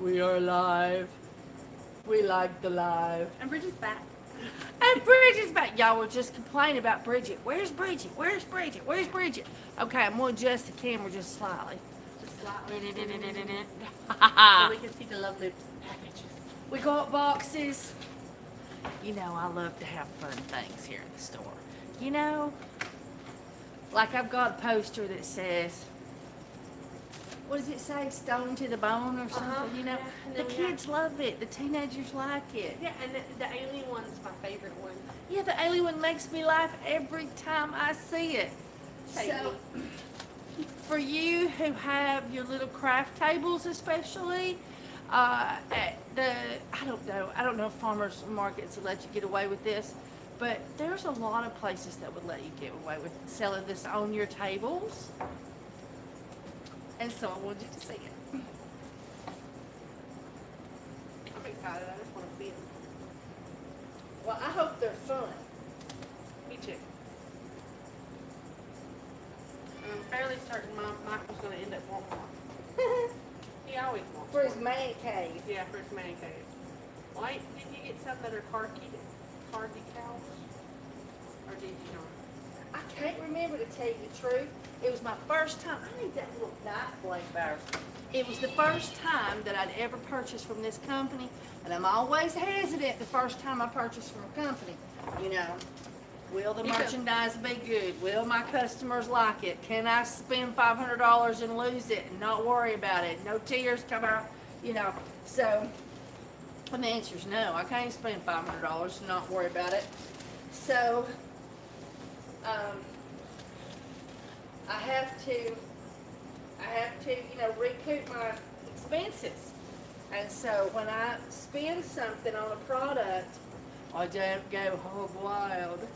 We are live. We like the live. And Bridget's back. And Bridget's back. Y'all were just complaining about Bridget. Where's Bridget? Where's Bridget? Where's Bridget? Okay, I'm going to adjust the camera just slightly. Just slightly. So we can see the lovely packages. We got boxes. You know, I love to have fun things here in the store. You know, like I've got a poster that says, what does it say? Stone to the bone or something? You know, Yeah, the kids love it. The teenagers like it. Yeah, and the alien one's my favorite one. Yeah, the alien one makes me laugh every time I see it. So, for you who have your little craft tables, especially, at the I don't know if farmers markets will let you get away with this, but there's a lot of places that would let you get away with selling this on your tables. And so I wanted you to see it. I'm excited. I just want to see them. Well, I hope they're fun. Me too. I'm fairly certain Michael's going to end up wanting one. He always wants For his one. man cave. Yeah, for his man cave. Why didn't you get some that are car decals? Or did you not? I can't remember, to tell you the truth. It was my first time. I need that little knife blade of ours. It was the first time that I'd ever purchased from this company, and I'm always hesitant the first time I purchase from a company. You know, will the merchandise be good? Will my customers like it? Can I spend $500 and lose it and not worry about it? No tears come out, you know. So, and the answer is no. I can't spend $500 and not worry about it. So, I have to, you know, recoup my expenses. And so when I spend something on a product, I don't go hog wild.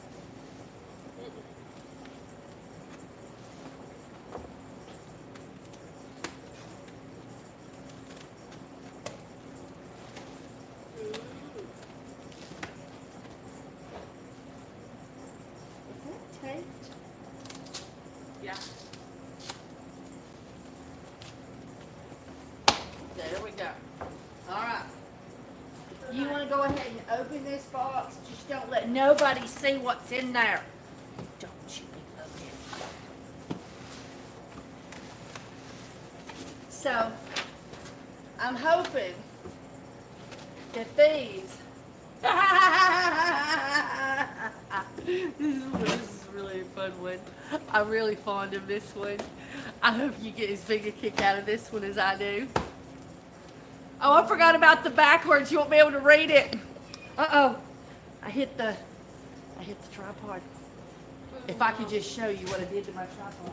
Is that taped? Yeah. There we go. All right. You want to go ahead and open this box? Just don't let nobody see what's in there. Don't you be looking. So, I'm hoping that these. This is really a fun one. I'm really fond of this one. I hope you get as big a kick out of this one as I do. Oh, I forgot about the backwards. You won't be able to read it. Uh-oh. I hit the tripod. If I could just show you what I did to my tripod.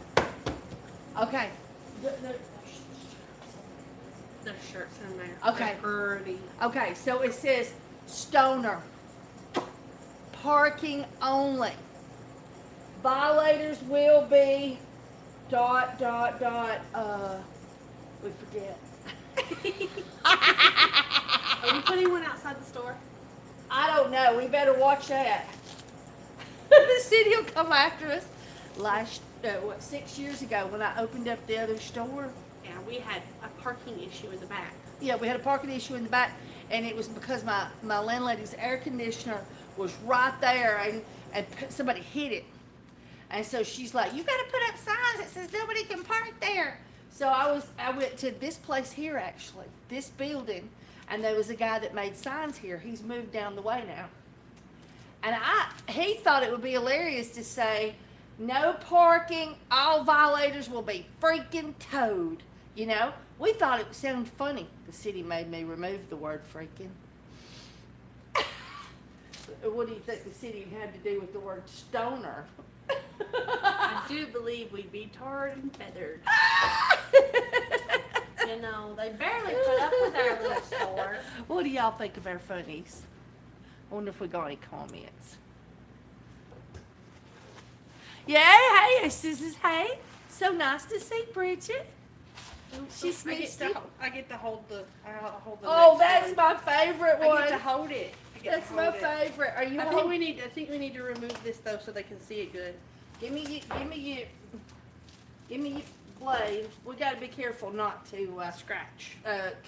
Okay. There's shirts in there. Okay. They're pretty. Okay, so it says stoner. Parking only. Violators will be ... we forget. Are you putting one outside the store? I don't know. We better watch that. The city will come after us. 6 years ago when I opened up the other store. Yeah, we had a parking issue in the back. Yeah, we had a parking issue in the back, and it was because my landlady's air conditioner was right there, and somebody hit it. And so she's like, you got to put up signs that says nobody can park there. So I went to this place here, actually, this building, and there was a guy that made signs here. He's moved down the way now. And he thought it would be hilarious to say, no parking, all violators will be freaking towed. You know, we thought it would sound funny. The city made me remove the word freaking. What do you think the city had to do with the word stoner? I do believe we'd be tarred and feathered. You know, they barely put up with our little store. What do y'all think of our funnies? I wonder if we got any comments. Yeah, hey, Susan's hey. So nice to see Bridget. She's I get to hold the. Oh, next that's one. my favorite one. I get to hold it. That's my favorite. Are you I holding? think we need to remove this though so they can see it good. Give me blade, we got to be careful not to Scratch.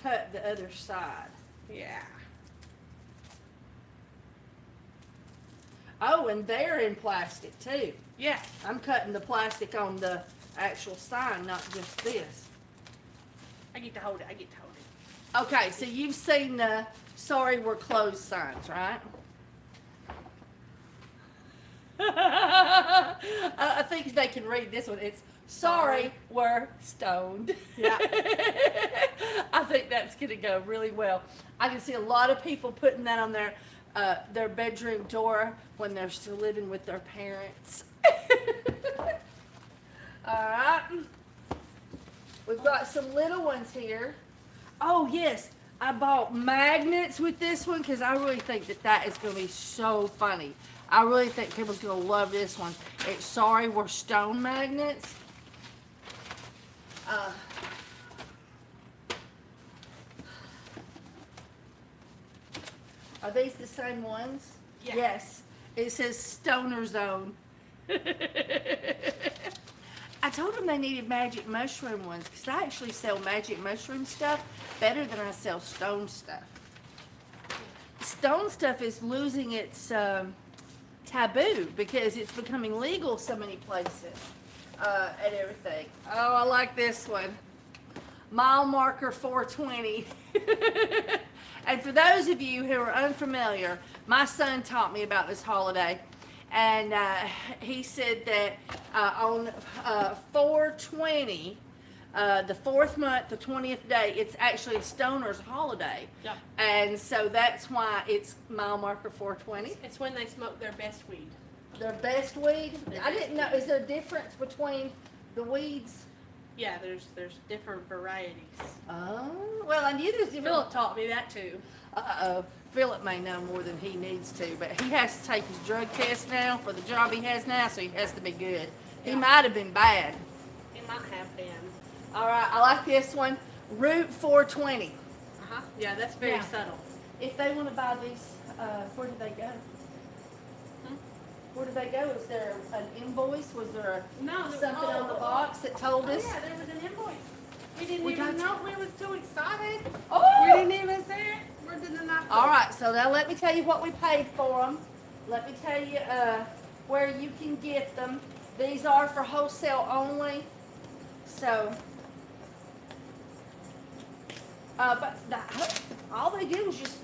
cut the other side. Yeah. Oh, and they're in plastic too. Yeah. I'm cutting the plastic on the actual sign, not just this. I get to hold it. Okay, so you've seen the "Sorry, we're closed" signs, right? I think they can read this one. It's "Sorry, we're stoned." Yeah. I think that's gonna go really well. I can see a lot of people putting that on their bedroom door when they're still living with their parents. All right. We've got some little ones here. Oh yes, I bought magnets with this one because I really think that is going to be so funny. I really think people's going to love this one. It's "Sorry, we're stone" magnets. Are these the same ones? Yeah. Yes. It says "Stoner Zone." I told them they needed magic mushroom ones because I actually sell magic mushroom stuff better than I sell stone stuff. Stone stuff is losing its taboo because it's becoming legal so many places and everything. Oh, I like this one. Mile marker 420. And for those of you who are unfamiliar, my son taught me about this holiday. And he said that on 420, the 4th month, the 20th day, it's actually a stoner's holiday. Yep. And so that's why it's mile marker 420. It's when they smoke their best weed. Their best weed? I didn't know. Is there a difference between the weeds? Yeah, there's different varieties. Oh, well, I knew there's different. Philip taught me that too. Uh-oh. Philip may know more than he needs to, but he has to take his drug test now for the job he has now, so he has to be good. He Yeah. might have been bad. It might have been. All right, I like this one. Route 420. Uh-huh. Yeah, that's very Yeah. subtle. If they want to buy these, where do they go? Where did they go? Is there an invoice? Was there No, something on the box that told us? Yeah, there was an invoice. We didn't We even got know. We was too excited. Oh! We didn't even see it. We're doing the knife. All right, so now let me tell you what we paid for them. Let me tell you where you can get them. These are for wholesale only. So, but all they did was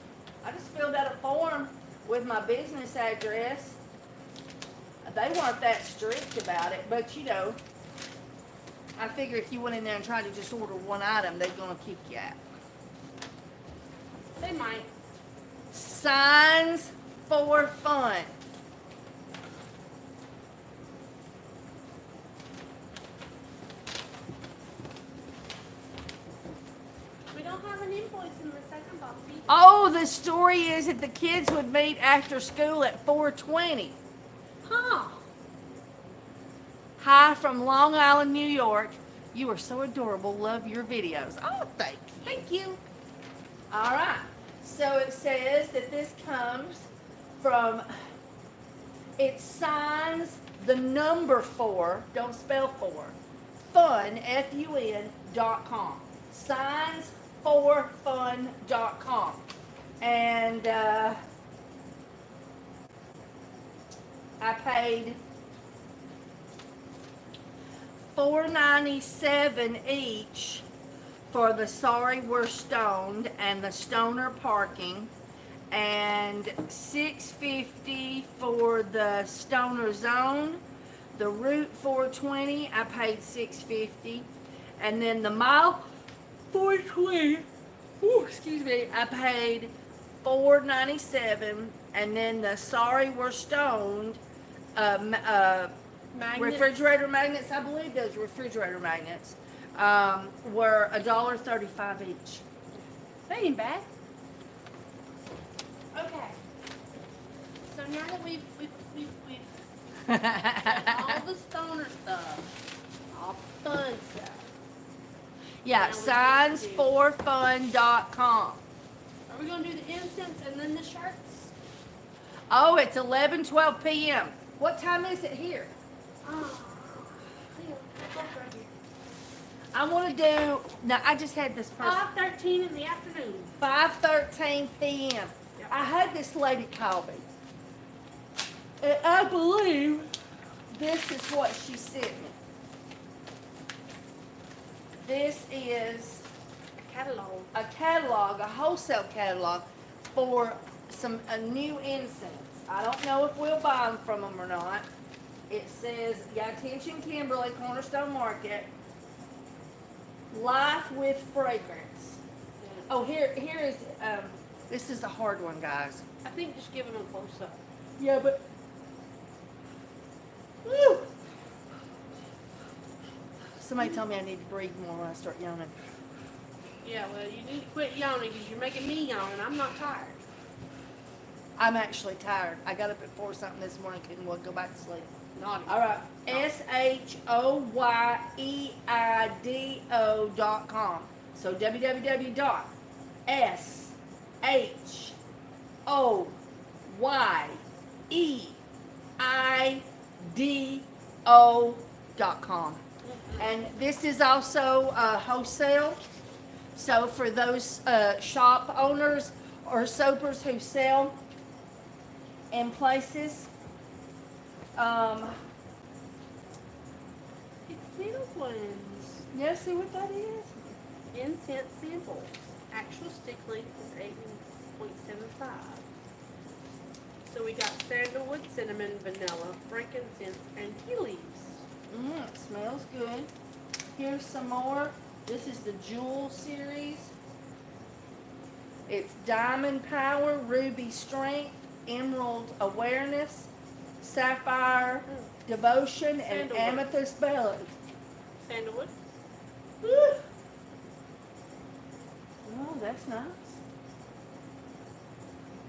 I just filled out a form with my business address. They weren't that strict about it, but you know, I figure if you went in there and tried to just order one item, they're gonna kick you out. They might. Signs for fun. We don't have an invoice in the second box either. Oh, the story is that the kids would meet after school at 4:20. Huh. Hi from Long Island, New York. You are so adorable. Love your videos. Oh, thank you. Thank you. All right. So it says that this comes from, it signs the number 4, don't spell 4, fun, FUN.com. Signs4fun.com. And I paid $4.97 each for the Sorry We're Stoned and the Stoner parking, and $6.50 for the Stoner Zone. The Route 420, I paid $6.50, and then the Mile 420, excuse me, I paid $4.97, and then the Sorry We're Stoned Magnets. refrigerator magnets, I believe those refrigerator magnets were $1.35 each. They ain't bad. Okay. So now that we've all the stoner stuff, all the fun stuff. Yeah, Now we signs4fun.com. Are we gonna do the incense and then the shirts? Oh, it's 11:12 p.m. What time is it here? Oh, see, look right here. I want to do. Now I just had this person. 5:13 in the afternoon. 5:13 p.m. Yep. I had this lady call me. And I believe this is what she sent me. This is Catalog. a catalog, a wholesale catalog for a new incense. I don't know if we'll buy them from them or not. It says, yeah, attention Kimberly, Cornerstone Market, life with fragrance. Oh, here is, this is a hard one, guys. I think just give them a close up. Yeah, but, whew. Somebody told me I need to breathe more when I start yawning. Yeah, well, you need to quit yawning because you're making me yawn and I'm not tired. I'm actually tired. I got up at 4 something this morning, couldn't go back to sleep. Naughty. All right, SHOYEIDO.com. So www.SHOYEIDO.com. And this is also wholesale. So for those shop owners or soapers who sell in places, It's little ones. yeah, see what that is? Incense samples. Actual stick length is 8.75. So we got sandalwood, cinnamon, vanilla, frankincense, and tea leaves. It smells good. Here's some more. This is the Jewel series. It's Diamond Power, Ruby Strength, Emerald Awareness, Sapphire Devotion, and Sandalwood. Amethyst Belly. Sandalwood. Woo. Oh, that's nice.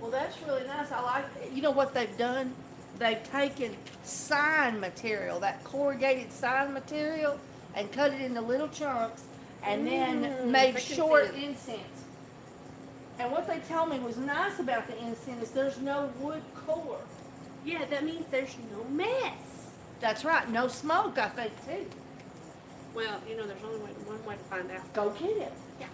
Well, that's really nice. I like it. You know what they've done? They've taken sign material, that corrugated sign material, and cut it into little chunks, and then made short frankincense. incense. And what they tell me was nice about the incense is there's no wood core. Yeah, that means there's no mess. That's right. No smoke, I think, too. Well, you know, there's only one way to find out. Go get it. Yeah.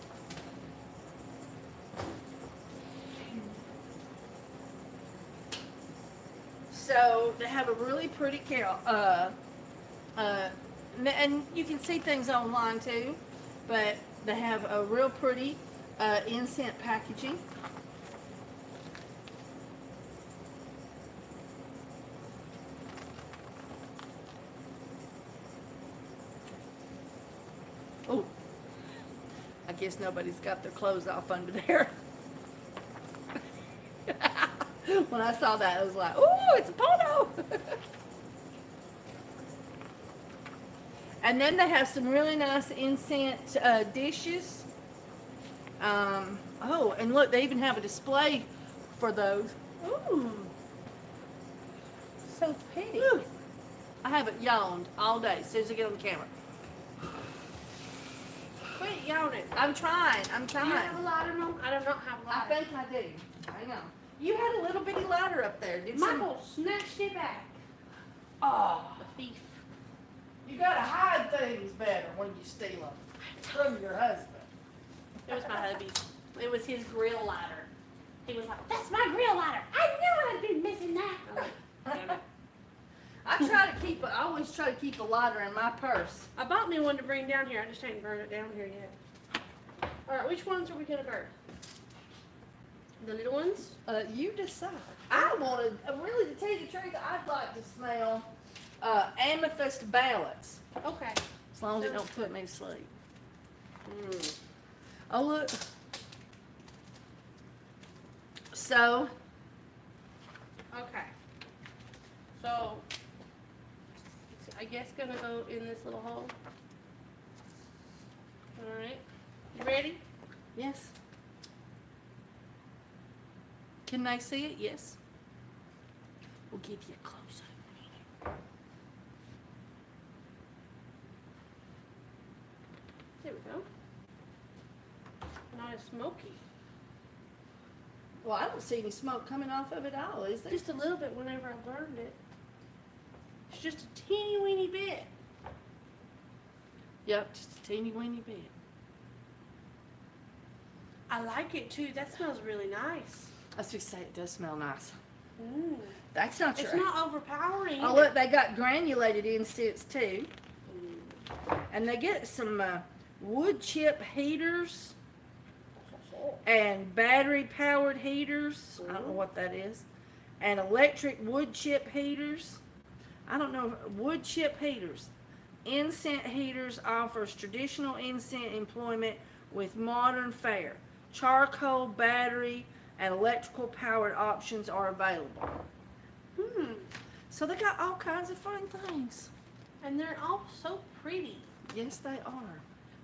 So they have a really pretty carol. And you can see things online too, but they have a real pretty incense packaging. Oh, I guess nobody's got their clothes off under there. When I saw that, I was like, "Ooh, it's a photo!" And then they have some really nice incense dishes. Oh, and look, they even have a display for those. Ooh, so pretty. Ooh. I haven't yawned all day as soon as I get on the camera. Quit yawning. I'm trying. Do you have a lighter, Mom? I do not have a I lighter. think I do. Hang on. You had a little bitty lighter up there. Did Michael snatched it back. Oh, The thief. you gotta hide things better when you steal them from your husband. It was my hubby's. It was his grill lighter. He was like, "That's my grill lighter. I knew I'd be missing that." I'm like, "Damn it." I always try to keep a lighter in my purse. I bought me one to bring down here. I just ain't burned it down here yet. All right, which ones are we gonna burn? The little ones? You decide. I wanted, really, to tell you the truth, I'd like to smell amethyst ballots, Okay. as long as it don't put me to sleep. Mm. Oh, look. So, Okay. So, it's, I guess gonna go in this little hole. All right. You ready? yes. Can they see it? Yes. We'll give you a close-up. There we go. Not as smoky. Well, I don't see any smoke coming off of it at all, is there? Just a little bit whenever I burned it. It's just a teeny weeny bit. Yep, just a teeny weeny bit. I like it too. That smells really nice. I was just say it does smell nice. Mm. That's not It's your. not overpowering. Oh either. look, they got granulated incense too, and they get some wood chip heaters and battery powered heaters. I don't know what that is, and electric wood chip heaters. I don't know wood chip heaters. Incense heaters offers traditional incense employment with modern fare. Charcoal, battery, and electrical powered options are available. Hmm. So they got all kinds of fun things. And they're all so pretty. Yes, they are.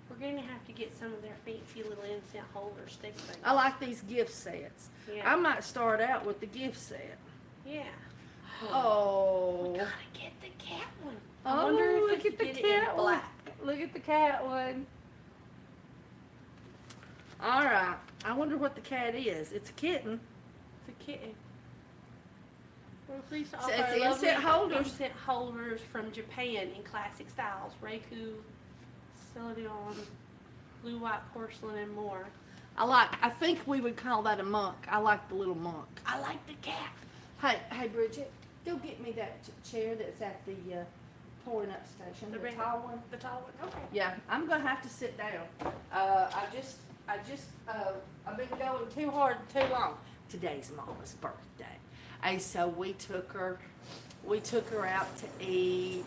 We're going to have to get some of their fancy little incense holder stick things. I like these gift sets. Yeah. I might start out with the gift set. Yeah. Oh. We gotta get the cat one. Oh, I wonder if look we at could the get it in cat one. black. Look at the cat one. All right. I wonder what the cat is. It's a kitten. It's a kitten. We're pleased to So offer it's lovely incense holders. incense holders from Japan in classic styles. Reiku, celadon, blue white porcelain, and more. I think we would call that a monk. I like the little monk. I like the cat. Hey, Bridget, go get me that chair that's at the pouring up station. The red tall one. The tall one. Okay. Yeah, I'm gonna have to sit down. I've been going too hard too long. Today's Mama's birthday, and so we took her out to eat,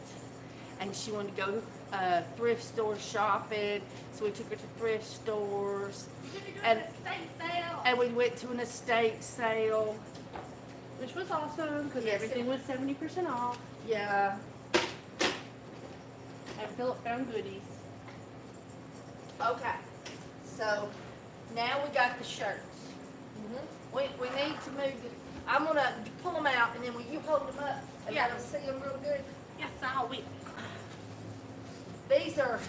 and she wanted to go thrift store shopping. So we took her to thrift stores, and we went to an estate sale. Which was awesome because Yes, everything was 70% off. Yeah. And Philip found goodies. Okay. So now we got the shirts. We need to move. I'm gonna pull them out, and then will you hold them up and let them see them real good? Yes, I will. These are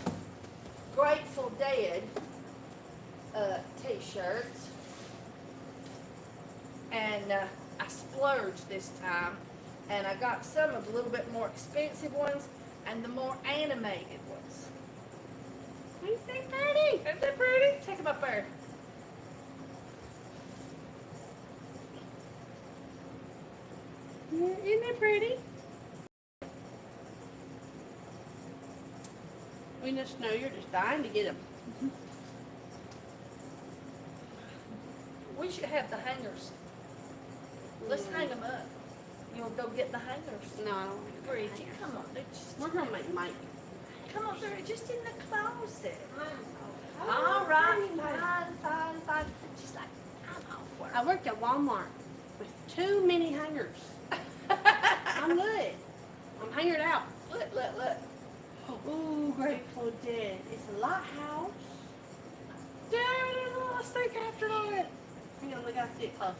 Grateful Dead t-shirts, and I splurged this time, and I got some of the little bit more expensive ones and the more animated ones. Ain't they pretty? Isn't that pretty? Take them up there. Yeah, isn't it pretty? We just know you're just dying to get them. We should have the hangers. Let's hang them up. You'll go get the hangers. No, I don't think Bridget, Bridget. come on. They're just, We're gonna make Mike. come on, they're just in the closet. Oh, All right, fine. She's like, I'm off work. I worked at Walmart with too many hangers. I'm good. I'm hangered out. Look. Ooh, Grateful Dead. It's a lighthouse. Damn, let's take after it. Hang on, we gotta see it close.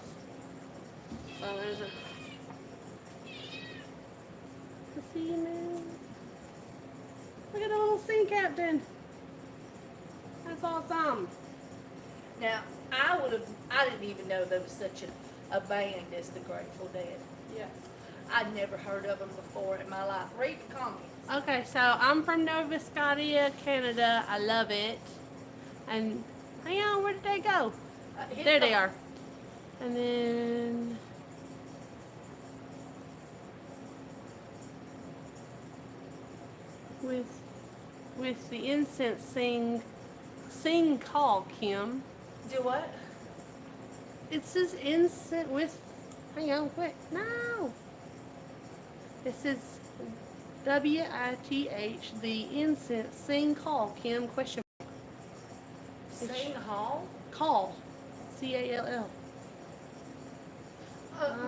So there's a. See you, man. Look at the little sea captain. That's awesome. Now, I didn't even know there was such a band as the Grateful Dead. Yeah. I'd never heard of them before in my life. Read the comments. Okay, so I'm from Nova Scotia, Canada. I love it. And hang on, where did they go? There they are. And then with the incense sing call, Kim. Do what? It says incense with, hang on, quick, no. It says WITH, the incense sing call, Kim, question Sing Hall? call, CALL.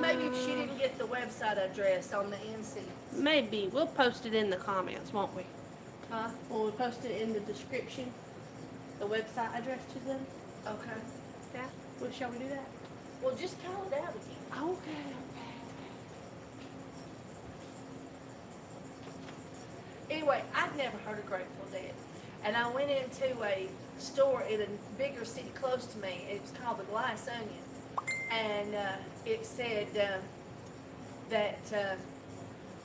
Maybe if she didn't get the website address on the NC. Maybe, we'll post it in the comments, won't we? Huh? Will we post it in the description, the website address to them? Okay. Yeah, well, shall we do that? Well, just call it out again. Okay. Anyway, I'd never heard of Grateful Dead. And I went into a store in a bigger city close to me. It was called the Glass Onion. And it said that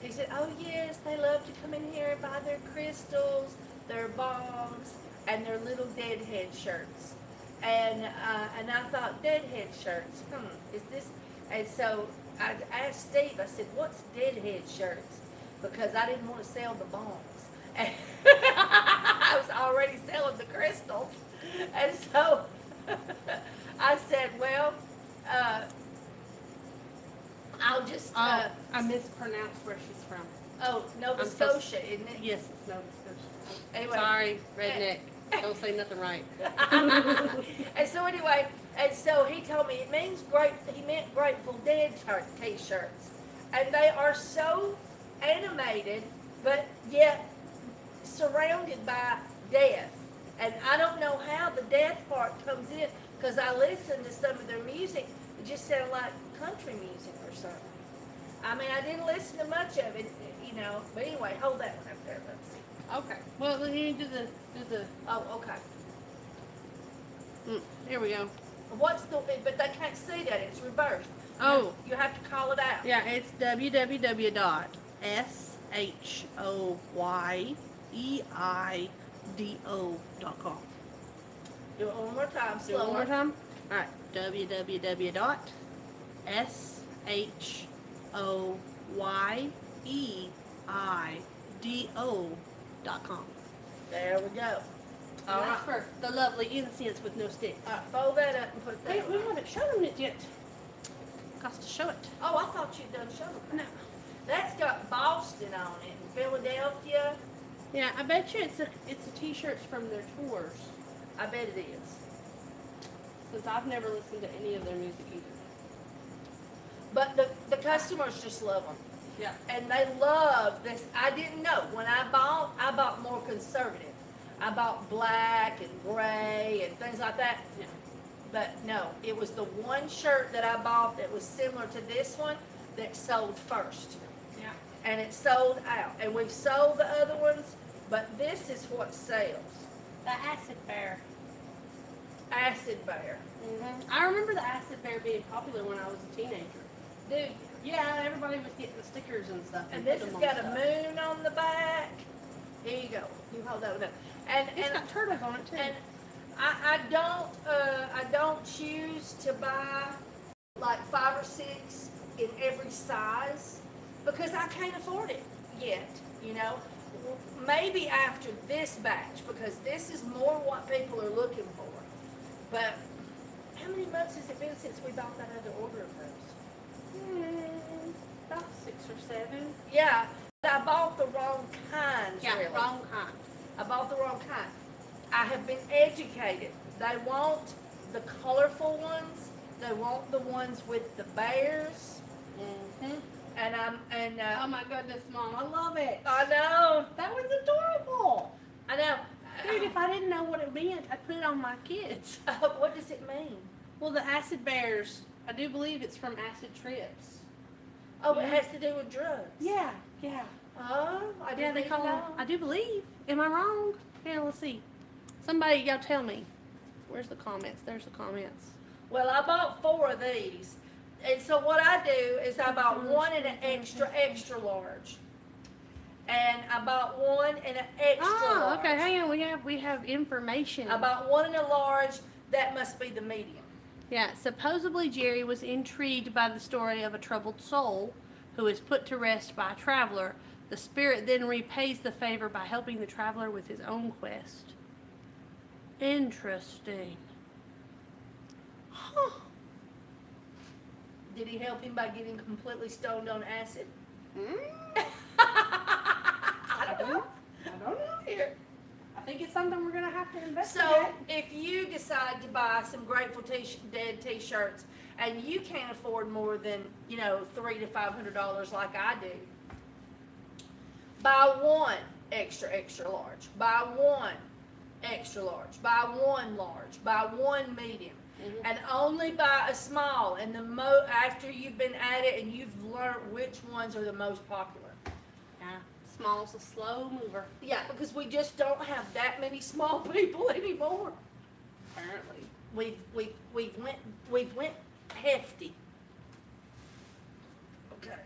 he said, oh yes, they love to come in here and buy their crystals their bongs, and their little deadhead shirts. And I thought, deadhead shirts, is this? And so I asked Steve, I said, what's deadhead shirts? Because I didn't want to sell the bongs. And I was already selling the crystals. And so I said, well, I'll just, I mispronounced where she's from. Nova I'm so- Scotia, isn't it? Yes, it's Nova Scotia. Anyway. Sorry, redneck. Don't say nothing right. And so anyway, and so he told me it means he meant Grateful Dead t-shirts. And they are so animated, but yet surrounded by death. And I don't know how the death part comes in, because I listened to some of their music. It just sounded like country music or something. I mean, I didn't listen to much of it, you know. But anyway, hold that one up there. Let's see. Okay. Well, you do the. Oh, okay. Here we go. What's the? But they can't see that. It's reversed. Oh. You have to call it out. Yeah, it's www.shoyido.com. Do it one more time. Do it one more Slower. time. All right. www.shoyido.com. There we go. All That's right. for the lovely incense with no sticks. All right. Fold that up and put that. Hey, on. we haven't shown it yet. Got to show it. Oh, I thought you'd done show it. No. That's got Boston on it, and Philadelphia. Yeah, I bet you it's the t-shirts from their tours. I bet it is. Since I've never listened to any of their music either. But the customers just love them. Yeah. And they love this. I didn't know. When I bought more conservative. I bought black and gray and things like that. Yeah. But no, it was the one shirt that I bought that was similar to this one that sold first. Yeah. And it sold out. And we've sold the other ones, but this is what sells. The acid bear. Acid Bear. I remember the acid bear being popular when I was a teenager. Dude, Yeah, everybody was getting the stickers and stuff. and put this has them on got a stuff. moon on the back. Here you go. You hold that one up. And It's got turtles on it too. And I don't choose to buy like 5 or 6 in every size because I can't afford it yet, you know. Maybe after this batch, because this is more what people are looking for. But how many months has it been since we bought that other order of those? About 6 or 7. Yeah, I bought the wrong kinds, Yeah, really. wrong kind. I bought the wrong kind. I have been educated. They want the colorful ones. They want the ones with the bears. Mm-hmm. Oh my goodness, Mom, I love it. I know. That was adorable. I know. Dude, if I didn't know what it meant, I'd put it on my kids. What does it mean? Well, the acid bears, I do believe it's from acid trips. Oh, it has to do with drugs. Yeah. Oh, I Yeah, didn't they even call them, know. I do believe. Am I wrong? Yeah, let's see. Somebody, y'all tell me. Where's the comments? There's the comments. Well, I bought 4 of these. And so what I do is I bought one in an extra large. And I bought one in an extra large. Okay, hang on. We have information. I bought one in a large. That must be the medium. Yeah, supposedly Jerry was intrigued by the story of a troubled soul who is put to rest by a traveler. The spirit then repays the favor by helping the traveler with his own quest. Interesting. Huh. Did he help him by getting completely stoned on acid? I don't know here. I think it's something we're going to have to investigate. So, if you decide to buy some Grateful Dead t-shirts and you can't afford more than, $300 to $500 like I do, buy one extra large, buy one extra large, buy one large, buy one medium, and only buy a small. And after you've been at it and you've learned which ones are the most popular. Yeah, small's a slow mover. Yeah, because we just don't have that many small people anymore. Apparently. We've went hefty. Okay.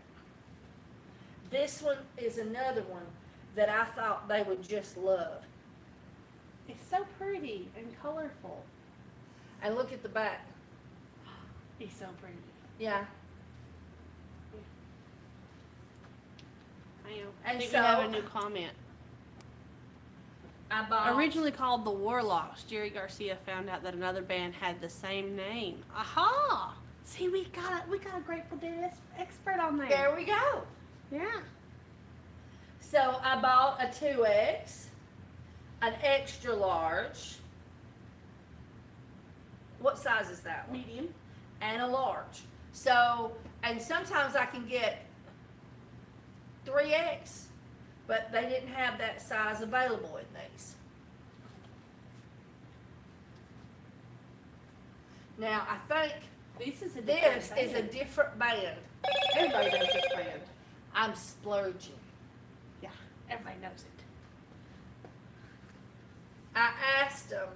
This one is another one that I thought they would just love. It's so pretty and colorful. And look at the back. It's so pretty. Yeah. I am. And I think so- we have a new comment. I bought. Originally called the Warlocks, Jerry Garcia found out that another band had the same name. Aha! See, we got a Grateful Dead expert on there. There we go. Yeah. So I bought a 2X, an extra large. What size is that one? Medium. And a large. So, and sometimes I can get 3X, but they didn't have that size available in these. Now, I think This is a this different is a band. different band. Everybody knows this band. I'm splurging. Yeah, everybody knows it. I asked them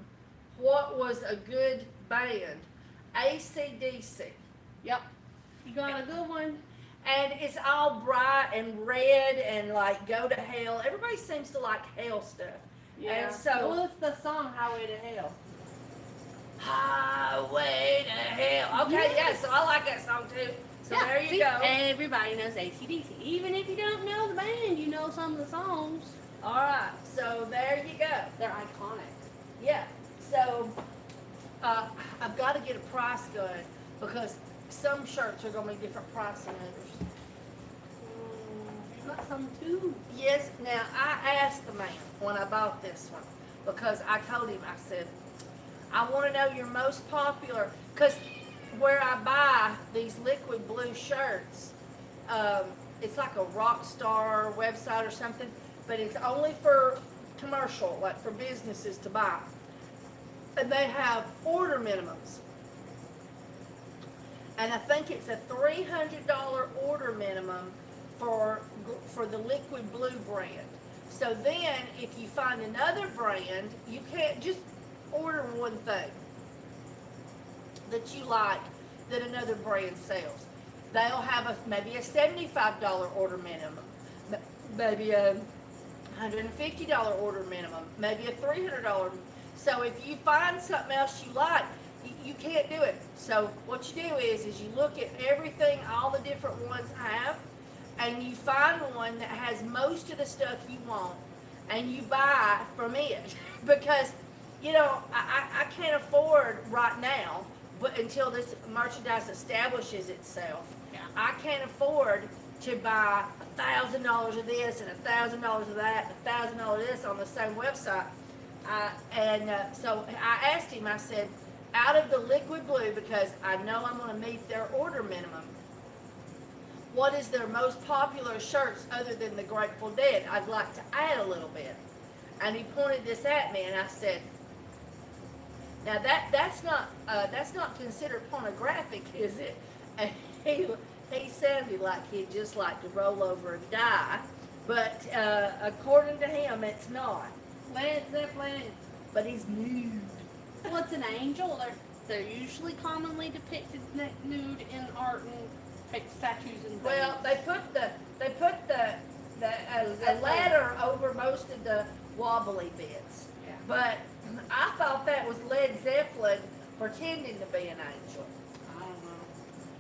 what was a good band. AC/DC. Yep. You got a good one. And it's all bright and red and like go to hell. Everybody seems to like hell stuff. Yeah. And so, Well, it's the song Highway to Hell. Highway to Hell. Okay, Yes. yeah, so I like that song too. So Yeah, there you see, go. Everybody knows AC/DC. Even if you don't know the band, you know some of the songs. All right, so there you go. They're iconic. Yeah, so I've got to get a price going because some shirts are going to be different price than others. You got some too. Yes, now I asked the man when I bought this one because I told him, I said, I want to know your most popular, because where I buy these liquid blue shirts, it's like a rock star website or something, but it's only for commercial, like for businesses to buy. And they have order minimums. And I think it's a $300 order minimum for the liquid blue brand. So then if you find another brand, you can't just order one thing that you like that another brand sells. They'll have maybe a $75 order minimum, maybe a $150 order minimum, maybe a $300. So if you find something else you like, you can't do it. So what you do is you look at everything all the different ones have, and you find one that has most of the stuff you want, and you buy from it. Because, you know, I can't afford right now, but until this merchandise establishes itself, Yeah. I can't afford to buy $1,000 of this and $1,000 of that, $1,000 of this on the same website. So I asked him, I said, out of the liquid blue, because I know I'm going to meet their order minimum, what is their most popular shirts other than the Grateful Dead? I'd like to add a little bit. And he pointed this at me, and I said, now that's not considered pornographic, is it? And he sounded like he'd just like to roll over and die, but according to him, it's not. Led Zeppelin. But he's nude. Well, it's an angel. They're usually commonly depicted nude in art and statues and things. Well, they put the ladder over most of the wobbly bits. Yeah. But I thought that was Led Zeppelin pretending to be an angel. I don't know.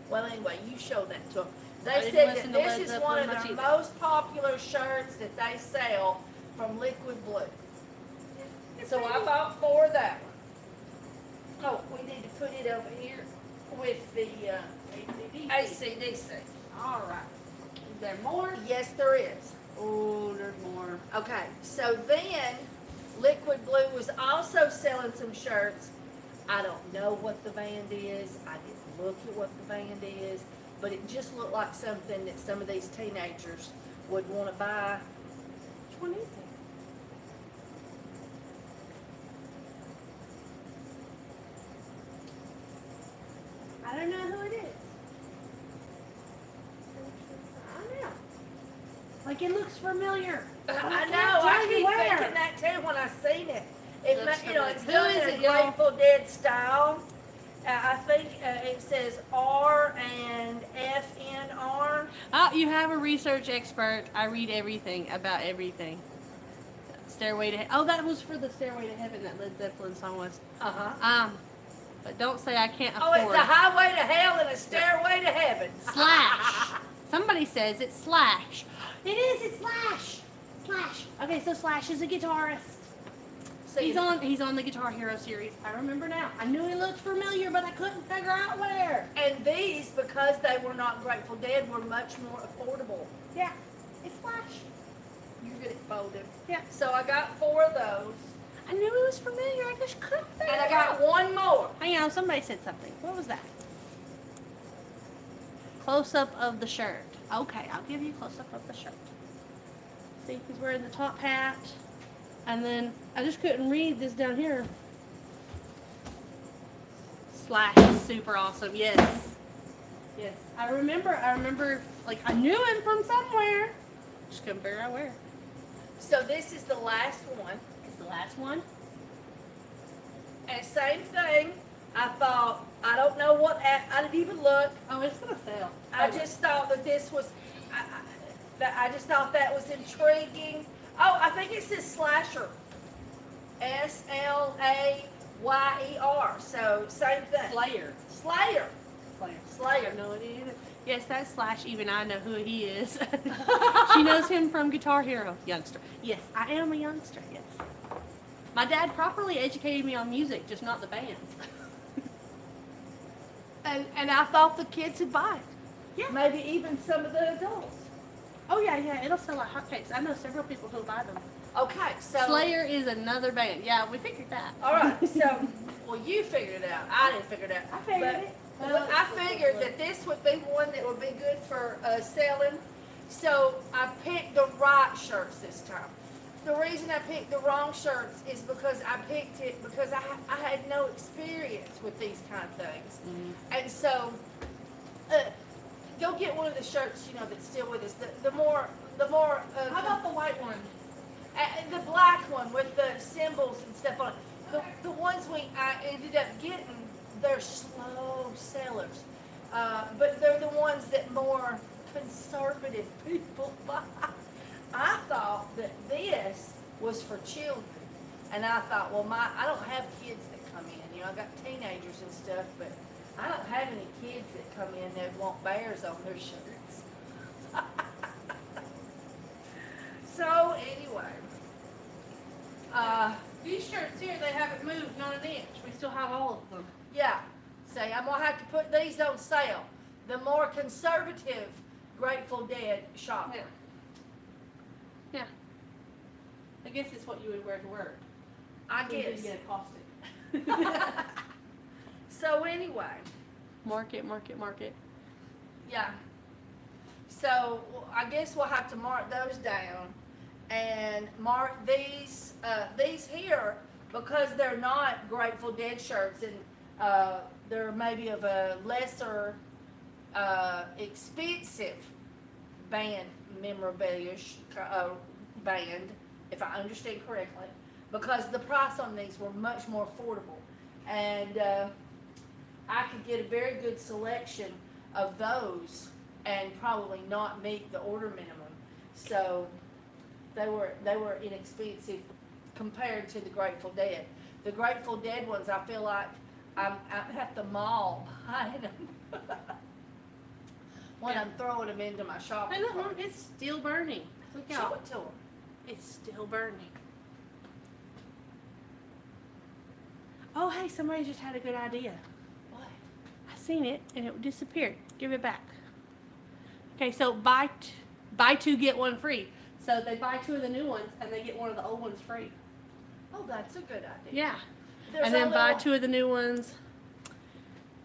Well, anyway, you showed that to them. I They didn't said that listen to this Led is Zeppelin one of much their either. most popular shirts that they sell from Liquid Blue. So I bought 4 of that one. Oh, we need to put it over here with the AC/DC. All right. Is there more? Yes, there is. Oh, there's more. Okay, so then Liquid Blue was also selling some shirts. I don't know what the band is. I didn't look at what the band is, but it just looked like something that some of these teenagers would want to buy. Which one is it? I don't know who it is. I know. Like it looks familiar. I can't know. I tell you keep where. thinking that too when I seen it. It Looks you know, it's familiar. done Who is in a it, y'all? Grateful Dead style. I think it says R and FNR. Oh, you have a research expert. I read everything about everything. Stairway to Oh, that was for the Stairway to Heaven that Led Zeppelin song was. Uh-huh. But don't say I can't Oh, afford. it's a highway to hell and a stairway to heaven. Slash. Somebody says it's Slash. It is. It's Slash. Slash. Okay, so Slash is a guitarist. See, He's on the Guitar Hero series. I remember now. I knew he looked familiar, but I couldn't figure out where. and these, because they were not Grateful Dead, were much more affordable. Yeah, it's Slash. You get it folded. Yeah. So I got 4 of those, I knew he was familiar. I just couldn't figure and I it got out. one more. Hang on, somebody said something. What was that? Close up of the shirt. Okay, I'll give you close up of the shirt. See, he's wearing the top hat. And then I just couldn't read this down here. Slash is super awesome. Yes. Yes. I remember like I knew him from somewhere. Just couldn't figure out where. So this is the last one. It's the last one. And same thing. I thought, I don't know what, I didn't even look. Oh, it's gonna sell. I just thought that this was, I just thought that was intriguing. Oh, I think it says Slasher. Slayer. So same thing. Slayer. Slayer. Slayer. Slayer. No, it is. Yes, that's Slash. Even I know who he is. She knows him from Guitar Hero. Youngster. Yes, I am a youngster. Yes. My dad properly educated me on music, just not the bands. And I thought the kids would buy it. Yeah. Maybe even some of the adults. Oh yeah, it'll sell like hotcakes. I know several people who buy them. Okay, so. Slayer is another band. Yeah, we figured that. All right, so, well, you figured it out. I didn't figure it out. I figured But- it. But I figured that this would be one that would be good for selling. So I picked the right shirts this time. The reason I picked the wrong shirts is because I picked it because I had no experience with these kind of things. And so, go get one of the shirts, you know, that's still with us. The more. How about the white one? The black one with the symbols and stuff on it. The ones I ended up getting, they're slow sellers. But they're the ones that more conservative people buy. I thought that this was for children. And I thought, well, I don't have kids that come in. You know, I got teenagers and stuff, but I don't have any kids that come in that want bears on their shirts. So anyway, These shirts here, they haven't moved, not an inch. We still have all of them. yeah. Say I'm gonna have to put these on sale. The more conservative Grateful Dead shop. Yeah. Yeah. I guess it's what you would wear to work. I So you didn't guess. get accosted. So anyway, Market. yeah. So I guess we'll have to mark those down and mark these here because they're not Grateful Dead shirts and they're maybe of a lesser expensive band memorabilia band, if I understand correctly, because the price on these were much more affordable, and I could get a very good selection of those and probably not meet the order minimum. So they were inexpensive compared to the Grateful Dead. The Grateful Dead ones, I feel like I'm at the mall buying them when I'm throwing them into my shopping Hey, look, Mom, cart. it's still burning. Look Show out. it to them. It's still burning. Oh, hey, somebody just had a good idea. What? I seen it and it disappeared. Give it back. Okay, so buy two, get one free. So they buy 2 of the new ones and they get one of the old ones free. Oh, that's a good idea. Yeah. There's And then only buy one- 2 of the new ones.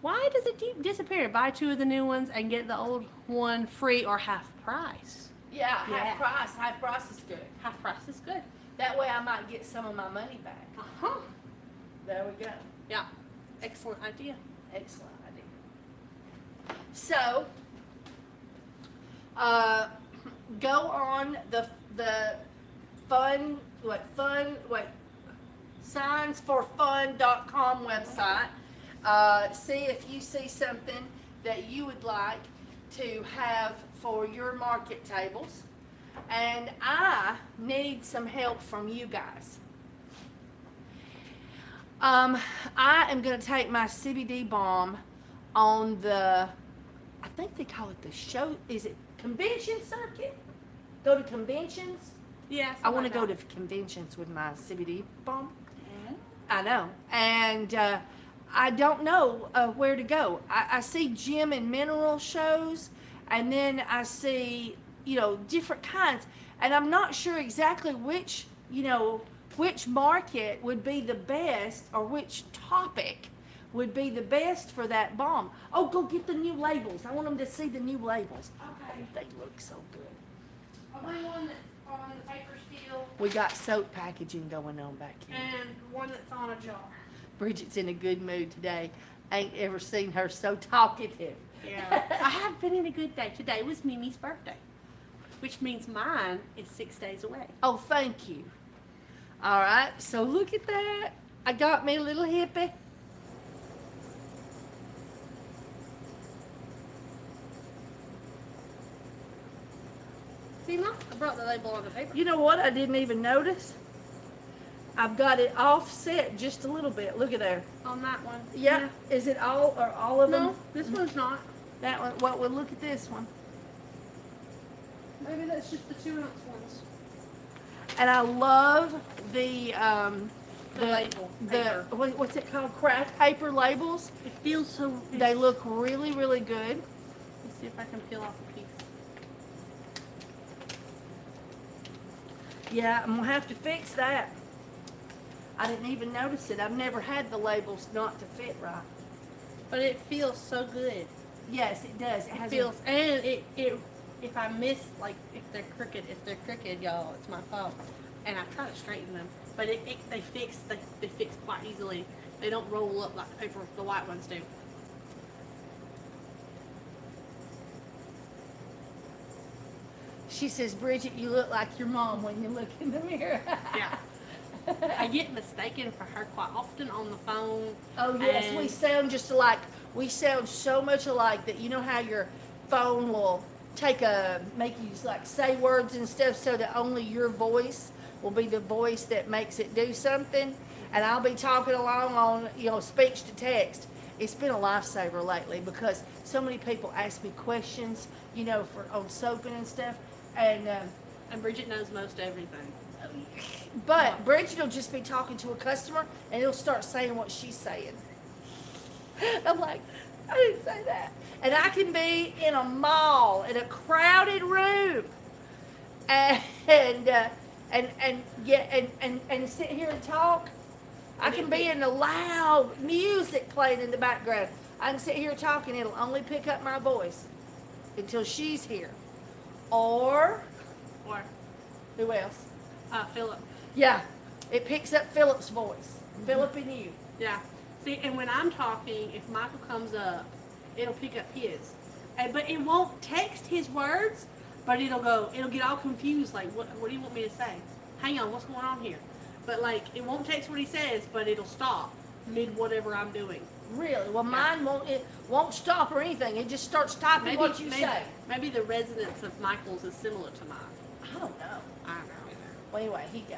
Why does it disappear? Buy 2 of the new ones and get the old one free or half price. Yeah, Yeah. half price. Half price is good. Half price is good. That way I might get some of my money back. Uh-huh. There we go. Yeah. Excellent idea. Excellent idea. So, go on the signsforfun.com website. See if you see something that you would like to have for your market tables. and I need some help from you guys. I am going to take my CBD balm on the, I think they call it the show, is it convention circuit? Go to conventions? Yeah. I want to go to conventions with my CBD balm. Mm-hmm. I know. And I don't know where to go. I see gym and mineral shows, and then I see, different kinds. And I'm not sure exactly which market would be the best, or which topic would be the best for that balm. Oh, go get the new labels. I want them to see the new labels. Okay. They look so good. Only one that's on the paper steel We got soap packaging going on back here. and one that's on a jar. Bridget's in a good mood today. Ain't ever seen her so talkative. Yeah. I have been in a good day. Today was Mimi's birthday, which means mine is 6 days away. Oh, thank you. All right, so look at that. I got me a little hippie. See, look, I brought the label on the paper. You know what? I didn't even notice. I've got it offset just a little bit. Look at there. On that one. Yeah. Is it all of them? No, this one's not. That one. Well, look at this one. Maybe that's just the 2 ounce ones. And I love the label paper. what's it called? Craft paper labels. It feels so. They look really, really good. Let's see if I can peel off a piece. Yeah, I'm gonna have to fix that. I didn't even notice it. I've never had the labels not to fit right. But it feels so good. Yes, it does. It It has feels, and it if I miss, like, if they're crooked, y'all, it's my fault. And I try to straighten them, but they fix quite easily. They don't roll up like the paper, the white ones do. She says, Bridget, you look like your mom when you look in the mirror. Yeah. I get mistaken for her quite often on the phone. Oh, yes, we and- sound just alike. We sound so much alike that you know how your phone will make you like say words and stuff so that only your voice will be the voice that makes it do something. And I'll be talking along on, speech to text. It's been a lifesaver lately because so many people ask me questions, on soaping and stuff. And Bridget knows most everything. but Bridget will just be talking to a customer and it'll start saying what she's saying. I'm like, I didn't say that. And I can be in a mall in a crowded room and sit here and talk. I can be in the loud music playing in the background. I can sit here talking. It'll only pick up my voice until she's here. Or Or who else? Philip. Yeah, it picks up Philip's voice. Philip and you. Yeah. See, and when I'm talking, if Michael comes up, it'll pick up his. But it won't text his words, but it'll get all confused, like, what do you want me to say? Hang on, what's going on here? But, like, it won't text what he says, but it'll stop mid whatever I'm doing. Really? Well, mine won't stop or anything. It just starts typing what you say. Maybe the resonance of Michael's is similar to mine. I don't know. I don't know either. Well, anyway, he go.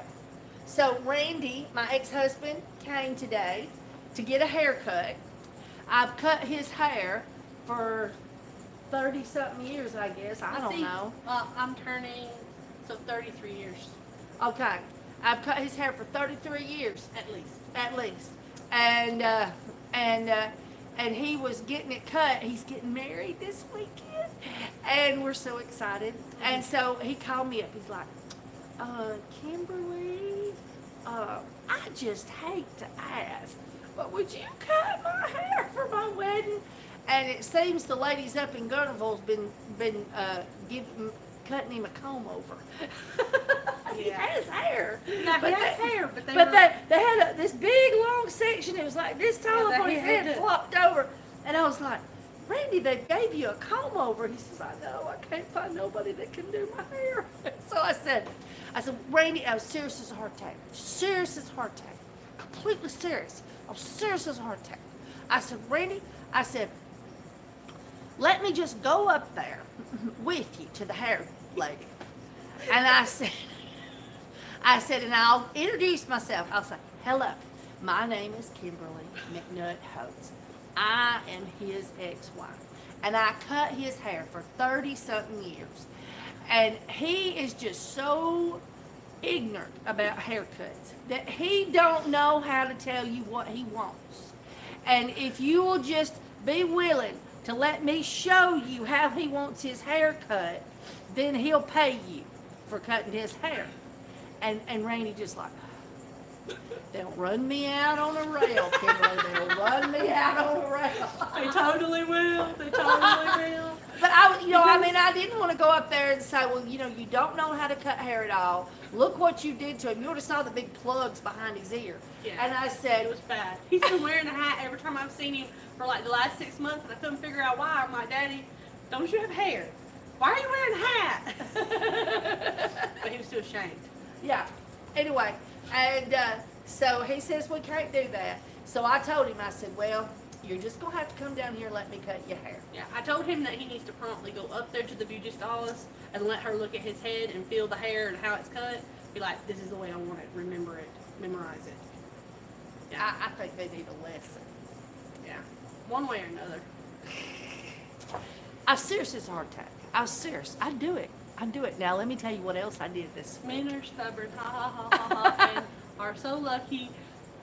So Randy, my ex-husband, came today to get a haircut. I've cut his hair for 30-something years, I guess. I don't know. I'm turning 33 years Okay. I've cut his hair for 33 years. at least. At least. And he was getting it cut. He's getting married this weekend. And we're so excited. And so he called me up. He's like, Kimberly, I just hate to ask, but would you cut my hair for my wedding? And it seems the ladies up in Gunnerville's been cutting him a comb over. He Yeah. has hair. Yeah, he has hair, but they had this big long section. It was like this tall Yeah, up on his he head, had to- flopped over. And I was like, Randy, they gave you a comb over. He says, I know, I can't find nobody that can do my hair. So I said, Randy, I was serious as a heart attack. Serious as a heart attack. Completely serious. I was serious as a heart attack. I said, Randy, let me just go up there with you to the hair lady. And I said, and I'll introduce myself. I'll say, hello, my name is Kimberly McNutt Holtz. I am his ex-wife. And I cut his hair for 30-something years. And he is just so ignorant about haircuts that he don't know how to tell you what he wants. And if you will just be willing to let me show you how he wants his hair cut, then he'll pay you for cutting his hair. And Rainey just like, they'll run me out on a rail, Kimberly. They'll run me out on a rail. They totally will. They totally will. But I didn't want to go up there and say, well, you don't know how to cut hair at all. Look what you did to him. You would have saw the big plugs behind his ear. Yeah. And I said, It was bad. He's been wearing a hat every time I've seen him for like the last 6 months, and I couldn't figure out why. I'm like, Daddy, don't you have hair? Why are you wearing a hat? But he was too ashamed. yeah. Anyway, and so he says we can't do that. So I told him, I said, well, you're just going to have to come down here and let me cut your hair. Yeah, I told him that he needs to promptly go up there to the beauty stylist and let her look at his head and feel the hair and how it's cut. Be like, this is the way I want it. Remember it. Memorize it. Yeah, I think they need a lesson. yeah. One way or another. I seriously, it's a hard attack. I was serious. I do it. Now let me tell you what else I did this week. Men are stubborn, ha ha ha ha ha, and are so lucky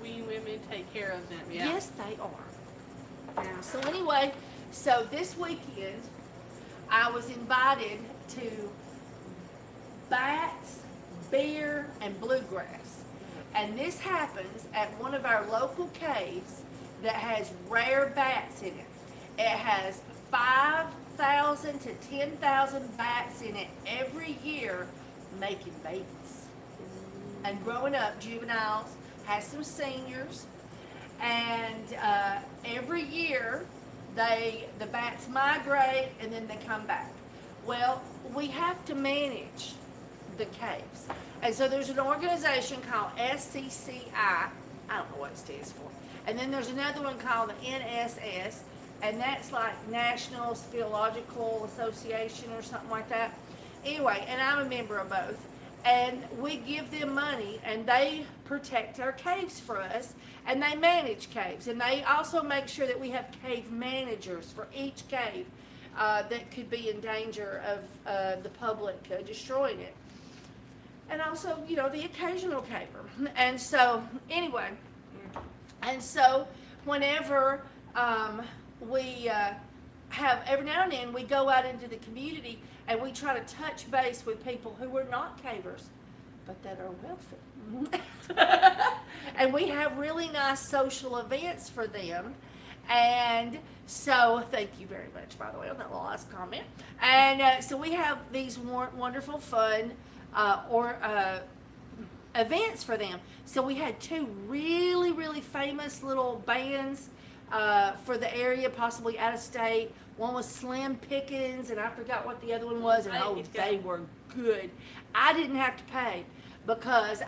we women take care of them. Yeah. Yes, they are. Yeah. So anyway, so this weekend I was invited to Bats, Beer, and Bluegrass. And this happens at one of our local caves that has rare bats in it. It has 5,000 to 10,000 bats in it every year making babies. And growing up, juveniles, has some seniors, and every year the bats migrate and then they come back. Well, we have to manage the caves. And so there's an organization called SCCI. I don't know what it stands for. And then there's another one called the NSS, and that's like National Speleological Association or something like that. Anyway, and I'm a member of both. And we give them money, and they protect our caves for us, and they manage caves. And they also make sure that we have cave managers for each cave that could be in danger of the public destroying it. And also, the occasional caver. And so, anyway, whenever we have, every now and then, we go out into the community and we try to touch base with people who are not cavers, but that are wealthy. And we have really nice social events for them. And so, thank you very much, by the way, on that last comment. And so we have these wonderful, fun events for them. So we had two really, really famous little bands for the area, possibly out of state. One was Slim Pickens, and I forgot what the other one was, and they were good. I didn't have to pay because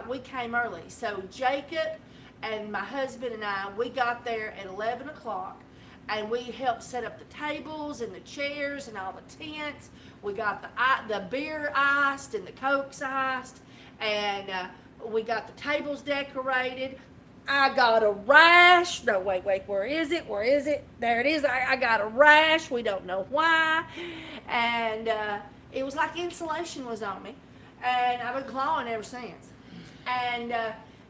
we came early. So Jacob and my husband and I, we got there at 11 o'clock, and we helped set up the tables and the chairs and all the tents. We got the beer iced and the Cokes iced, and we got the tables decorated. I got a rash. No, wait, where is it? There it is. I got a rash. We don't know why. And it was like insulation was on me. And I've been clawing ever since. And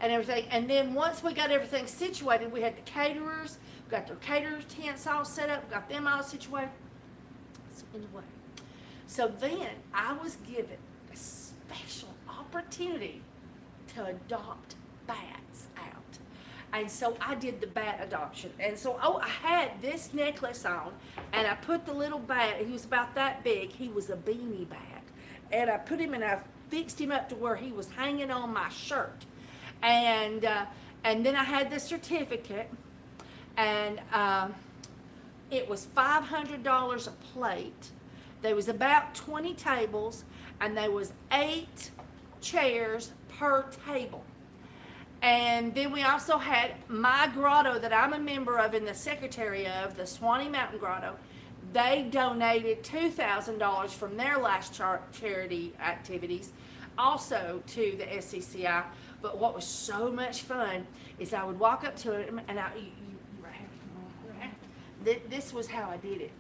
everything. And then once we got everything situated, we had the caterers. We got their caterers tents all set up. We got them all situated. So anyway. So then I was given a special opportunity to adopt bats out. And so I did the bat adoption. And so I had this necklace on, and I put the little bat, he was about that big, he was a beanie bat. And I put him and I fixed him up to where he was hanging on my shirt. And then I had the certificate, and it was $500 a plate. There was about 20 tables, and there was 8 chairs per table. And then we also had my grotto that I'm a member of and the secretary of, the Swanee Mountain Grotto. They donated $2,000 from their last charity activities also to the SCCI. But what was so much fun is I would walk up to them and this was how I did it.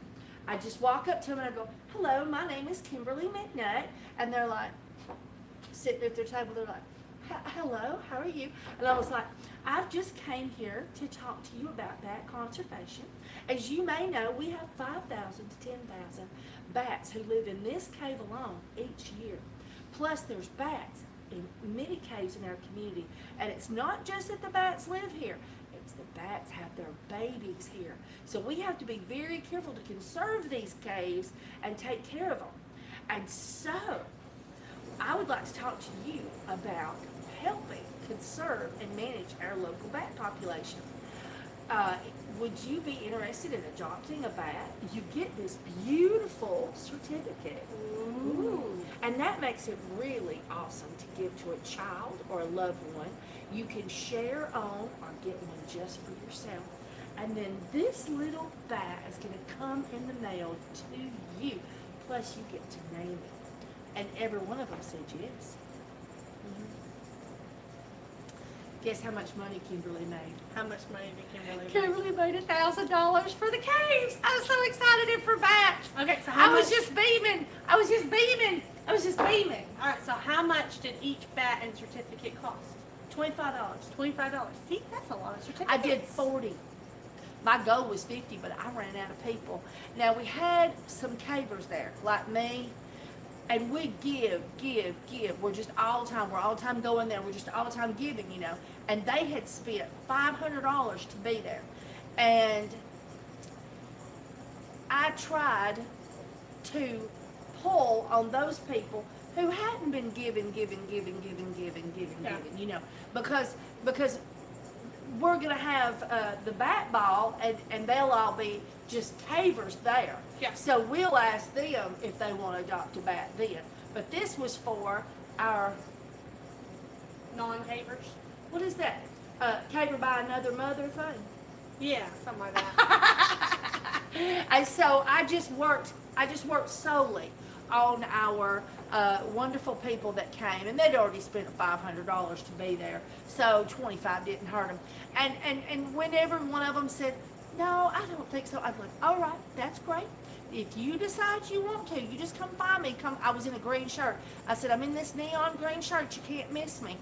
I just walk up to them and I go, hello, my name is Kimberly McNutt. And they're like, sitting at their table, they're like, hello, how are you? And I was like, I've just came here to talk to you about bat conservation. As you may know, we have 5,000 to 10,000 bats who live in this cave alone each year. Plus there's bats in many caves in our community. And it's not just that the bats live here. It's the bats have their babies here. So we have to be very careful to conserve these caves and take care of them. And so, I would like to talk to you about helping conserve and manage our local bat population. Would you be interested in adopting a bat? You get this beautiful certificate. Ooh. And that makes it really awesome to give to a child or a loved one. You can share on or get one just for yourself. And then this little bat is going to come in the mail to you. Plus you get to name it. And every one of them said yes. Guess how much money Kimberly made? How much money did Kimberly make? Kimberly made $1,000 for the caves. I was so excited and for bats. Okay, so I was just beaming. I was just beaming. All right, so how much did each bat and certificate cost? $25. $25. See, that's a lot of certificates. I did 40. My goal was 50, but I ran out of people. Now we had some cavers there, like me, and we give. We're just all the time. We're all the time going there. We're just all the time giving, you know. And they had spent $500 to be there. And I tried to pull on those people who hadn't been giving, you know, because we're going to have the bat ball and they'll all be just cavers there. Yeah. So we'll ask them if they want to adopt a bat then. But this was for our, non-cavers? what is that? Caver by another mother thing? Yeah, something like that. And so I just worked solely on our wonderful people that came, and they'd already spent $500 to be there, so 25 didn't hurt them. And whenever one of them said, no, I don't think so, I'd be like, all right, that's great. If you decide you want to, you just come find me. I was in a green shirt. I said, I'm in this neon green shirt. You can't miss me.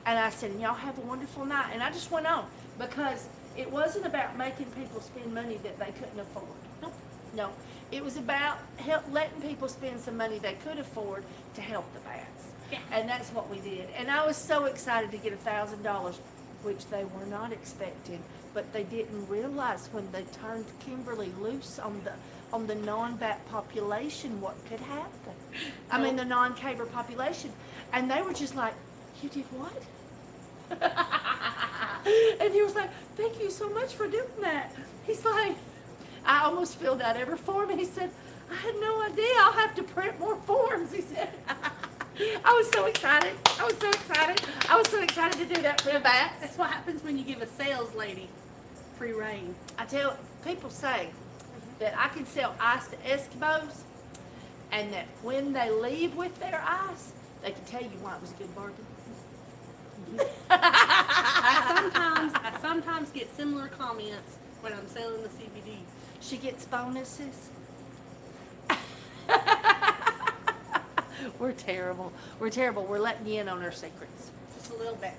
And I said, y'all have a wonderful night. And I just went on because it wasn't about making people spend money that they couldn't afford. No. It was about letting people spend some money they could afford to help the bats. Yeah. And that's what we did. And I was so excited to get $1,000, which they were not expecting. But they didn't realize when they turned Kimberly loose on the non-bat population what could happen. I mean the non-caver population. And they were just like, you did what? And he was like, thank you so much for doing that. He's like, I almost filled out every form. And he said, I had no idea. I'll have to print more forms. He said, I was so excited. I was so excited to do that for the bats. That's what happens when you give a sales lady free reign. I tell people say that I can sell ice to Eskimos, and that when they leave with their ice, they can tell you why it was a good bargain. I sometimes get similar comments when I'm selling the CBD. She gets bonuses. We're terrible. We're letting you in on our secrets. Just a little bit.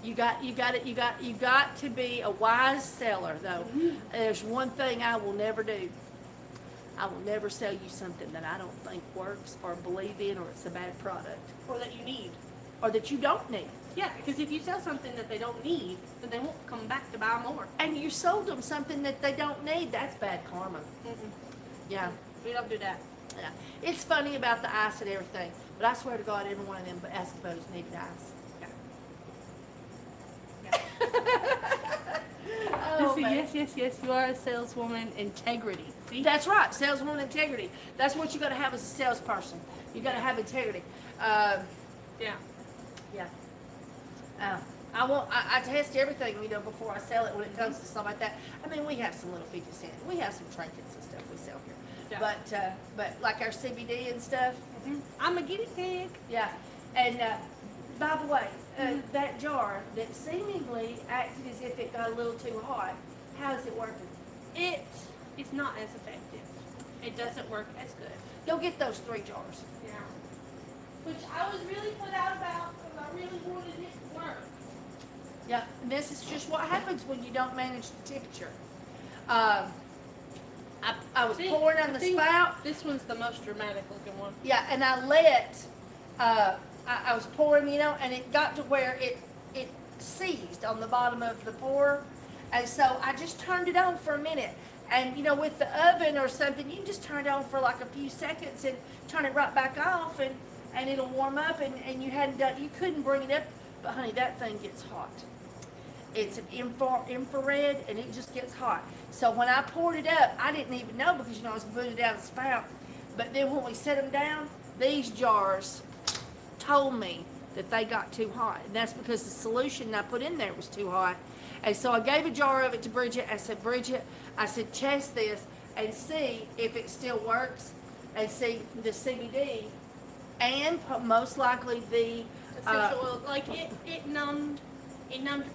You got to be a wise seller, though. There's one thing I will never do. I will never sell you something that I don't think works or believe in, or it's a bad product, Or that you need. or that you don't need. Yeah, because if you sell something that they don't need, then they won't come back to buy more. And you sold them something that they don't need. That's bad karma. Yeah. We don't do that. Yeah. It's funny about the ice and everything, but I swear to God, every one of them Eskimos needed ice. Oh, man. Yes, you are a saleswoman. Integrity. See? That's right, saleswoman integrity. That's what you got to have as a salesperson. You got to have integrity. Yeah. Yeah. I test everything, before I sell it when it comes to stuff like that. I mean, we have some little 50 cent. We have some trinkets and stuff we sell here. Yeah. But like our CBD and stuff, I'm a guinea pig. yeah. And by the way, that jar that seemingly acted as if it got a little too hot, how's it working? It is not as effective. It doesn't work as good. Go get those 3 jars. Yeah. Which I was really put out about because I really wanted it to work. Yeah, and this is just what happens when you don't manage the temperature. I was pouring on the spout. This one's the most dramatic looking one. Yeah, and I let, I was pouring, and it got to where it seized on the bottom of the pour. And so I just turned it on for a minute. And, with the oven or something, you can just turn it on for like a few seconds and turn it right back off and it'll warm up and you couldn't bring it up. But honey, that thing gets hot. It's an infrared and it just gets hot. So when I poured it up, I didn't even know because, I was putting it down the spout. But then when we set them down, these jars told me that they got too hot. And that's because the solution I put in there was too hot. And so I gave a jar of it to Bridget. I said, Bridget, test this and see if it still works and see the CBD and most likely the essential oil. Like it numbed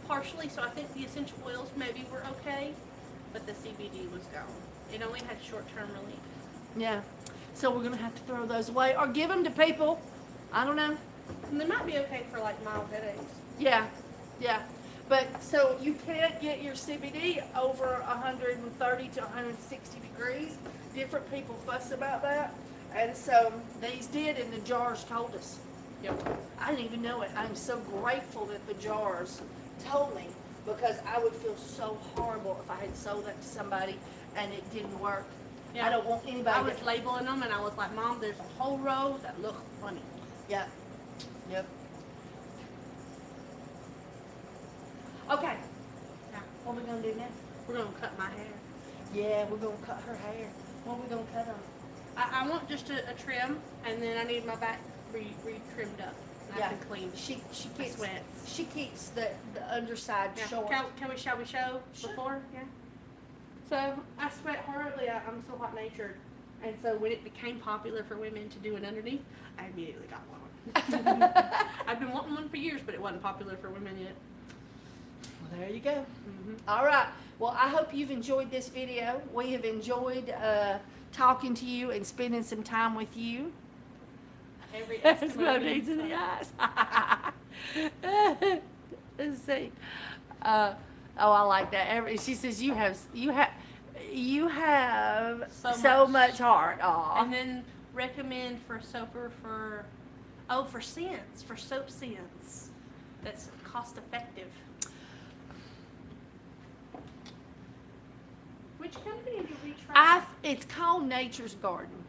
partially, so I think the essential oils maybe were okay, but the CBD was gone. It only had short-term relief. Yeah. So we're gonna have to throw those away or give them to people. I don't know. And they might be okay for like mild headaches. Yeah. But so you can't get your CBD over 130 to 160 degrees. Different people fuss about that. And so these did, and the jars told us. Yep. I didn't even know it. I'm so grateful that the jars told me because I would feel so horrible if I had sold that to somebody and it didn't work. Yeah. I don't want anybody I was labeling them and I was like, Mom, there's a whole row that look funny. Yeah. Yep. Okay. Yeah. What are we going to do now? We're going to cut my hair. Yeah, we're going to cut her hair. What are we going to cut on? I want just a trim, and then I need my back re-trimmed up. Nice and clean. She My keeps sweats. she keeps the underside Yeah. short. Shall we show Sure. before? Yeah. So I sweat horribly. I'm so hot natured, and so when it became popular for women to do an underneath, I immediately got one. I've been wanting one for years, but it wasn't popular for women yet. Well, there you go. All right. Well, I hope you've enjoyed this video. We have enjoyed talking to you and spending some time with you. Every Eskimo needs in the eyes. Let's see. Oh, I like that. She says you have so much heart. Aw. And then recommend for soaper for scents, for soap scents. That's cost effective. Which company did we try? It's called Nature's Garden.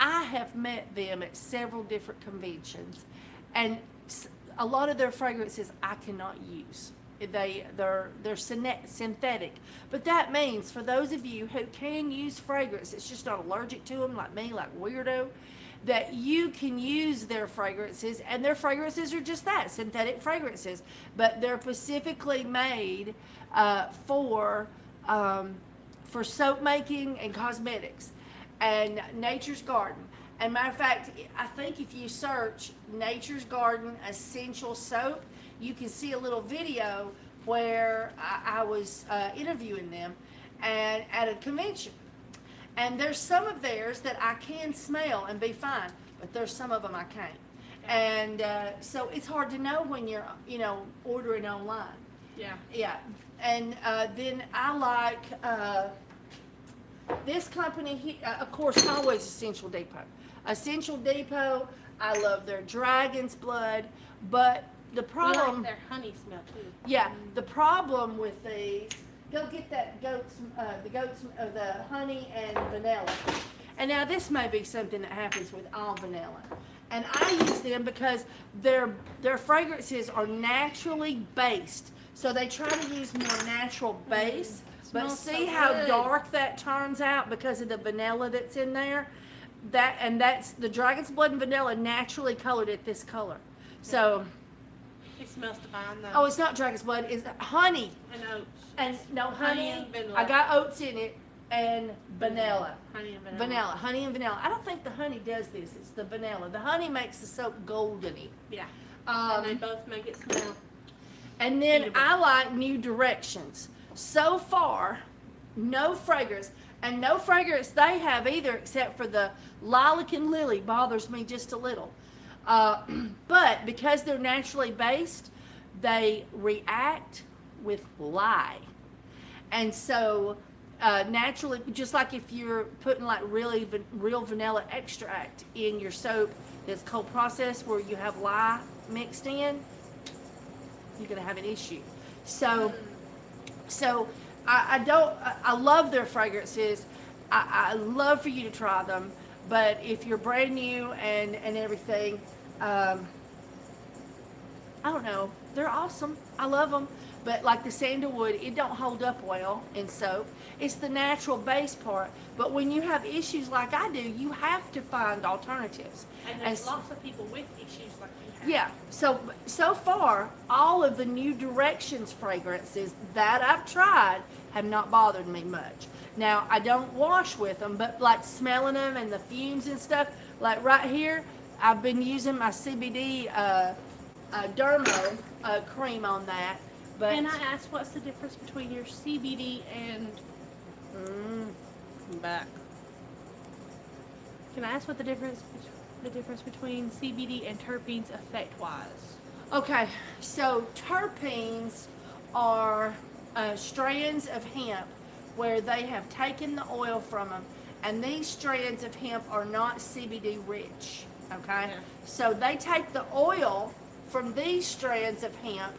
I have met them at several different conventions, and a lot of their fragrances I cannot use. They're synthetic, but that means for those of you who can use fragrance, it's just not allergic to them, like me, like weirdo, that you can use their fragrances, and their fragrances are just that, synthetic fragrances, but they're specifically made for soap making and cosmetics. And Nature's Garden. And matter of fact, I think if you search Nature's Garden Essential Soap, you can see a little video where I was interviewing them and at a convention. And there's some of theirs that I can smell and be fine, but there's some of them I can't. And so it's hard to know when you're, ordering online. Yeah. Yeah. And then I like this company, of course, always Essential Depot. Essential Depot, I love their Dragon's Blood, but the problem... We like their honey smell, too. Yeah, the problem with these, go get that the honey and vanilla. And now this may be something that happens with all vanilla. And I use them because their fragrances are naturally based. So they try to use more natural base. But see how dark that turns out because of the vanilla that's in there? That's the Dragon's Blood and vanilla naturally colored it this color. So it smells divine though. Oh, it's not dragon's blood. It's honey. And oats. And no Honey honey. and vanilla. I got oats in it and vanilla. Honey and vanilla. Vanilla, honey and vanilla. I don't think the honey does this. It's the vanilla. The honey makes the soap goldeny. Yeah. And they both make it smell. And then eatable. I like New Directions. So far, no fragrance. And no fragrance they have either, except for the lilac and lily bothers me just a little. But because they're naturally based, they react with lye. And so naturally, just like if you're putting like real vanilla extract in your soap that's cold processed where you have lye mixed in, you're gonna have an issue. So I love their fragrances. I love for you to try them, but if you're brand new and everything, I don't know, they're awesome. I love them, but like the sandalwood, it don't hold up well in soap. It's the natural base part, but when you have issues like I do, you have to find alternatives. And there's lots of people with issues like you have. Yeah, so far, all of the New Directions fragrances that I've tried have not bothered me much. Now, I don't wash with them, but like smelling them and the fumes and stuff, like right here, I've been using my CBD Dermo cream on that. But Can I ask what's the difference between your CBD and back? Can I ask what the difference between CBD and terpenes effect wise? Okay, so terpenes are strands of hemp where they have taken the oil from them, and these strands of hemp are not CBD rich. Okay, Yeah. so they take the oil from these strands of hemp,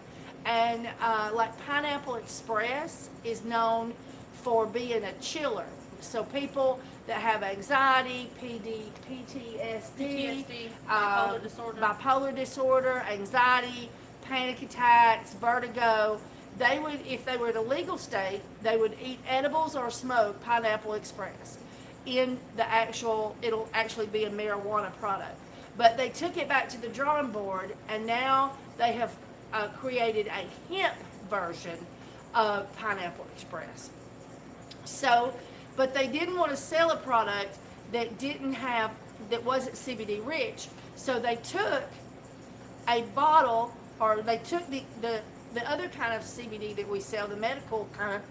and like Pineapple Express is known for being a chiller. So people that have anxiety, PTSD, bipolar disorder, anxiety, panic attacks, vertigo, they would, if they were in a legal state, they would eat edibles or smoke Pineapple Express. In the actual, it'll actually be a marijuana product. But they took it back to the drawing board, and now they have created a hemp version of Pineapple Express. So, but they didn't want to sell a product that wasn't CBD rich. So they took a bottle, or they took the other kind of CBD that we sell, the medical kind,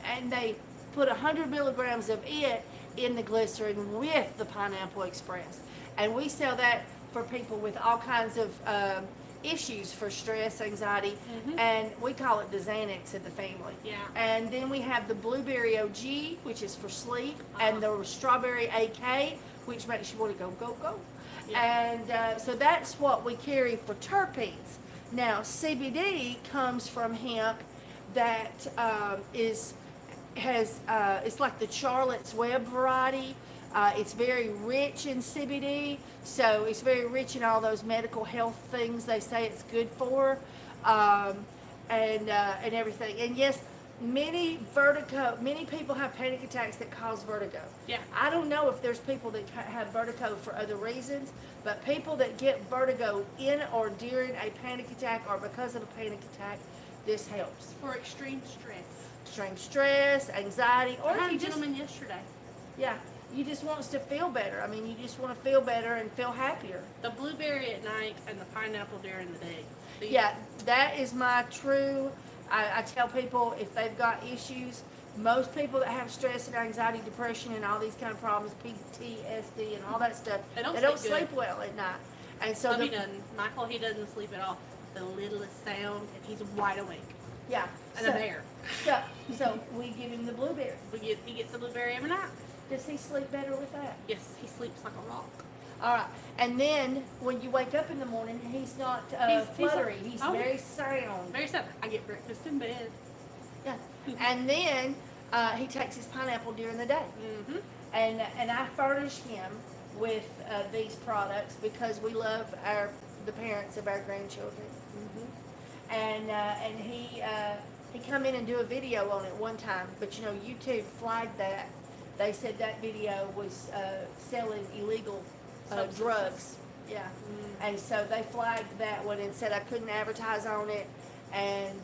and they put 100 milligrams of it in the glycerin with the Pineapple Express. And we sell that for people with all kinds of issues for stress, anxiety, and we call it the Xanax in the family. Yeah. And then we have the Blueberry OG, which is for sleep, and the Strawberry AK, which makes you want to go, go, go. Yeah. And so that's what we carry for terpenes. Now, CBD comes from hemp that it's like the Charlotte's Web variety. It's very rich in CBD, so it's very rich in all those medical health things they say it's good for, and everything. And yes, many people have panic attacks that cause vertigo. Yeah. I don't know if there's people that have vertigo for other reasons, but people that get vertigo in or during a panic attack or because of a panic attack, this helps. For extreme stress. Extreme stress, anxiety, or I had if a you just, gentleman yesterday. yeah, you just want us to feel better. I mean, you just want to feel better and feel happier. The blueberry at night and the pineapple during the day. So Yeah, that is my true. I tell people if they've got issues, most people that have stress and anxiety, depression, and all these kind of problems, PTSD and all that stuff, They don't sleep sleep well at night. And so, he doesn't. Michael, he doesn't sleep at all. The littlest sound, and he's wide awake. yeah, And a bear. So we give him the blueberry. He gets the blueberry every night. Does he sleep better with that? Yes, he sleeps like a rock. All right, and then when you wake up in the morning, he's not fluttery. He's very sound. Very sad. I get breakfast in bed. Yeah, and then he takes his pineapple during the day, and I furnish him with these products because we love the parents of our grandchildren, and he come in and do a video on it one time, but you know YouTube flagged that. They said that video was selling illegal drugs. Yeah. And so they flagged that one and said I couldn't advertise on it, and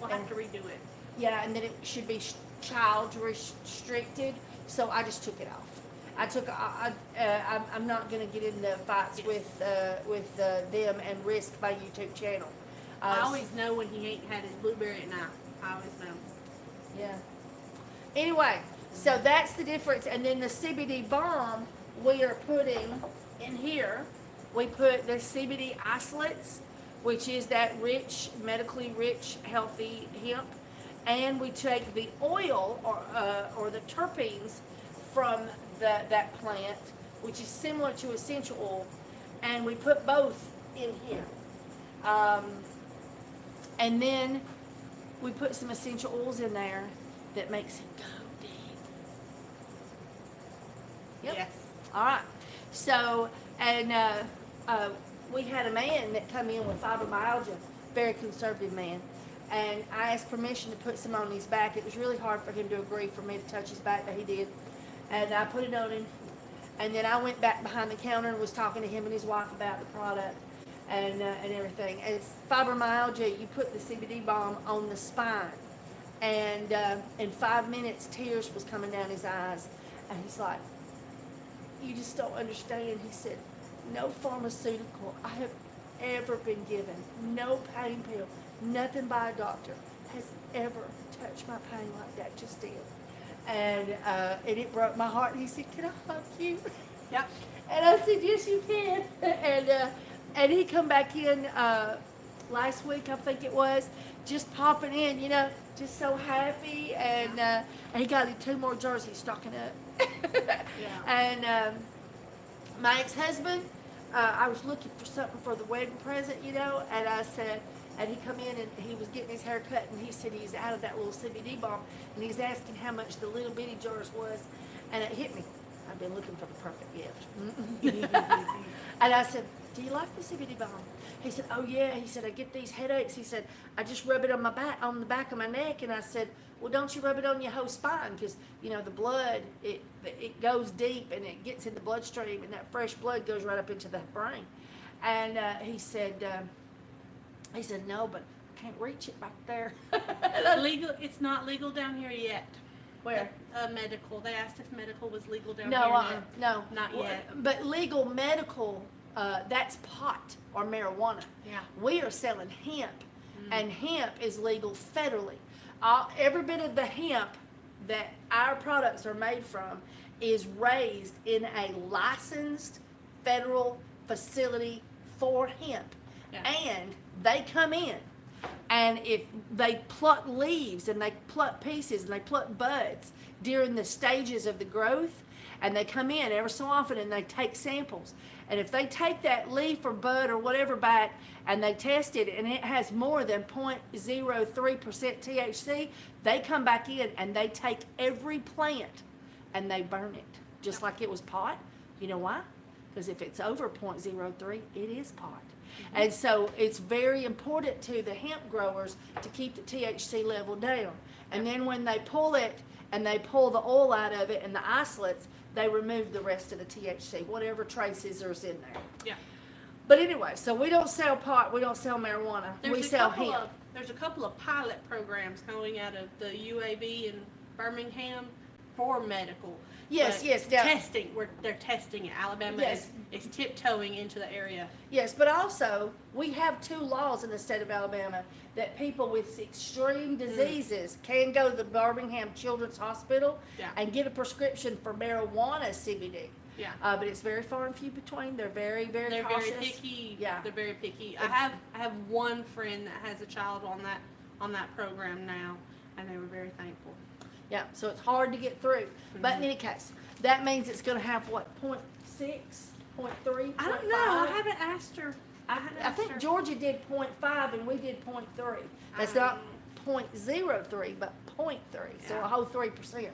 We'll have to redo it. yeah, and then it should be child restricted. So I just took it off. I took. I'm not going to get into fights with them and risk my YouTube channel. I always know when he ain't had his blueberry at night. I always know. Yeah. Anyway, so that's the difference. And then the CBD balm we are putting in here. We put the CBD isolates, which is that rich, medically rich, healthy hemp, and we take the oil or the terpenes from that plant, which is similar to essential oil, and we put both in here. And then we put some essential oils in there that makes it go deep. Yep. Yes. All right. So, and we had a man that come in with fibromyalgia, very conservative man, and I asked permission to put some on his back. It was really hard for him to agree for me to touch his back, but he did. And I put it on him, and then I went back behind the counter and was talking to him and his wife about the product and everything. And it's fibromyalgia. You put the CBD balm on the spine, and in 5 minutes, tears was coming down his eyes, and he's like, "You just don't understand." He said, "No pharmaceutical I have ever been given, no pain pill, nothing by a doctor has ever touched my pain like that just did." And it broke my heart. And he said, "Can I hug you?" Yep. And I said, "Yes, you can." And he come back in last week, I think it was, just popping in, just so happy. And he got 2 more jars he's stocking up. Yeah. And my ex-husband, I was looking for something for the wedding present, and I said, and he come in and he was getting his hair cut, and he said he's out of that little CBD balm, and he's asking how much the little bitty jars was, and it hit me. I've been looking for the perfect gift. And I said, "Do you like the CBD balm?" He said, "Oh yeah." He said, "I get these headaches." He said, "I just rub it on the back of my neck." And I said, "Well, don't you rub it on your whole spine? Because, the blood, it goes deep and it gets in the bloodstream, and that fresh blood goes right up into the brain." And he said, "No, but I can't reach it back there." Legal. It's not legal down here yet. Where? Medical. They asked if medical was legal down No, here. no. Not yet. But legal medical, that's pot or marijuana. Yeah. We are selling hemp, and hemp is legal federally. Every bit of the hemp that our products are made from is raised in a licensed federal facility for hemp. Yeah. And they come in, and if they pluck leaves and they pluck pieces and they pluck buds during the stages of the growth, and they come in every so often and they take samples. And if they take that leaf or bud or whatever back and they test it and it has more than 0.03% THC, they come back in and they take every plant and they burn it just like it was pot. You know why? Because if it's over 0.03, it is pot. And so it's very important to the hemp growers to keep the THC level down. And then when they pull it and they pull the oil out of it and the isolates, they remove the rest of the THC, whatever traces are in there. Yeah. But anyway, so we don't sell pot, we don't sell marijuana, we sell hemp. There's a couple of pilot programs going out of the UAB in Birmingham for medical. Yes, But yes, yeah. testing. They're testing it. Alabama Yes. is tiptoeing into the area. Yes, but also, we have 2 laws in the state of Alabama that people with extreme diseases can go to the Birmingham Children's Hospital Yeah. and get a prescription for marijuana CBD. Yeah. But it's very far and few between. They're very, very They're cautious. very picky. Yeah. They're very picky. I have one friend that has a child on that program now, and they were very thankful. Yeah, so it's hard to get through. But in any case, that means it's going to have what, 0.6, 0.3, I don't know. I haven't asked her. I think Georgia did 0.5 and we did 0.3. That's not 0.03, but 0.3, so Yeah. a whole 3%.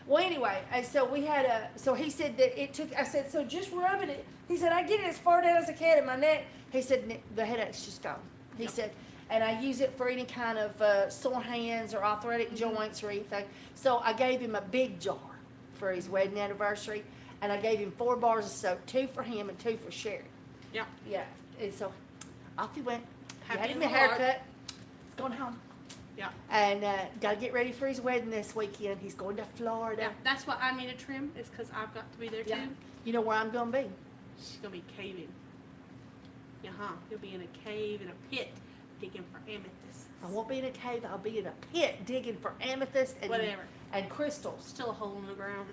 Well, anyway, and so we had so he said that it took, I said, so just rubbing it. He said, I get it as far down as I can in my neck. He said, the headache's just gone. He said, and I use it for any kind of sore hands or arthritic joints or anything. So I gave him a big jar for his wedding anniversary, and I gave him 4 bars of soap, 2 for him and 2 for Sherry. Yeah. Yeah. And so off he went. He Happy had as him a a lark. haircut. He's going home. Yeah. And gotta get ready for his wedding this weekend. He's going to Florida. Yeah. That's why I need a trim, is because I've got to be there Yeah. too. You know where I'm gonna be? She's gonna be caving. You'll be in a cave in a pit digging for amethysts. I won't be in a cave. I'll be in a pit digging for amethyst and Whatever. and crystals. Still a hole in the ground.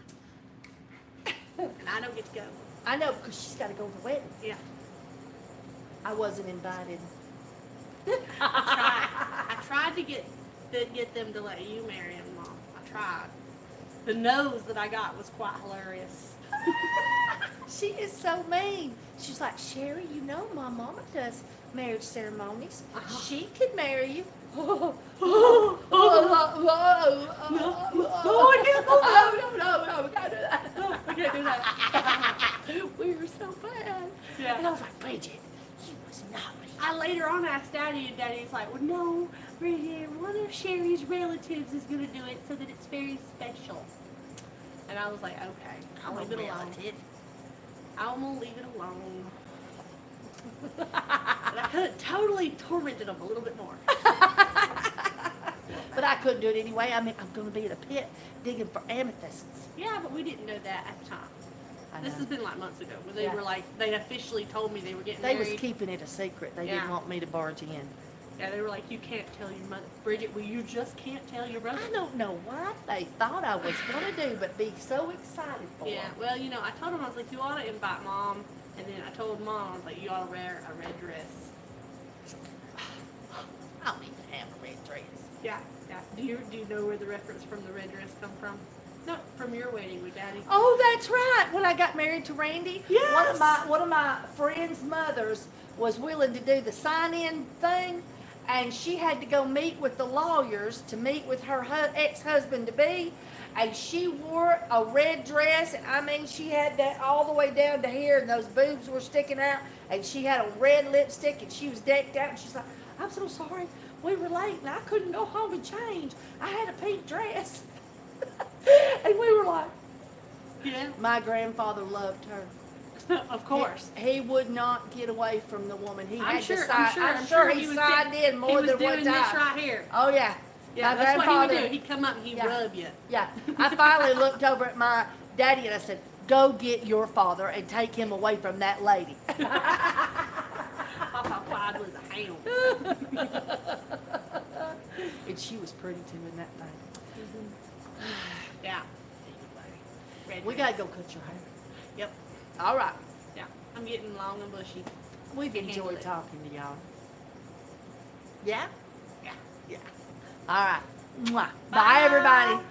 And I don't get to go. I know because she's got to go to the wedding. Yeah. I wasn't invited. I tried to get them to let you marry him, Mom. I tried. The nose that I got was quite hilarious. She is so mean. She's like, Sherry, you know my mama does marriage ceremonies. She could marry you. No, we can't do that. I can't do that. We were so bad. Yeah. And I was like, Bridget, you was naughty. I later on asked Daddy, and Daddy's like, well, no, Bridget, one of Sherry's relatives is going to do it so that it's very special. And I was like, okay, I'll leave it alone. I'm going to leave it alone. But I could have totally tormented them a little bit more. But I couldn't do it anyway. I mean, I'm going to be in a pit digging for amethysts. Yeah, but we didn't know that at the time. I This know. has been like months ago, where they Yeah. were like, they officially told me they were getting They married. was keeping it a secret. They Yeah. didn't want me to barge in. Yeah, they were like, you can't tell your mother. Bridget, well, you just can't tell your brother. I don't know what they thought I was going to do, but be so excited for Yeah, them. well, I told him, I was like, you ought to invite Mom. And then I told Mom, I was like, you ought to wear a red dress. I don't even have a red dress. Yeah, yeah. Do you know where the reference from the red dress come from? No, from your wedding with Daddy. Oh, that's right. When I got married to Randy, Yes. one of my friends' mothers was willing to do the sign-in thing, and she had to go meet with the lawyers to meet with her ex-husband to be, and she wore a red dress, and I mean she had that all the way down to here, and those boobs were sticking out, and she had a red lipstick, and she was decked out, and she's like, I'm so sorry, we were late, and I couldn't go home and change. I had a pink dress. And we were like, Yeah, my grandfather loved her. of course. He would not get away from the woman. He I'm had sure. to sign. I'm sure he was signed in more than He was one doing time. this right here. Oh yeah. Yeah, My that's what he grandfather. would do. He'd come up and he'd Yeah. rub you. Yeah. I finally looked over at my daddy and I said, "Go get your father and take him away from that lady." Papa Clyde was a hound. And she was pretty too in that thing. Yeah. Red We dress. gotta go cut your hair. Yep. All right. Yeah. I'm getting long and bushy. We've Can handle enjoyed it. talking to y'all. Yeah. Yeah. Yeah. All right. Mwah. Bye everybody.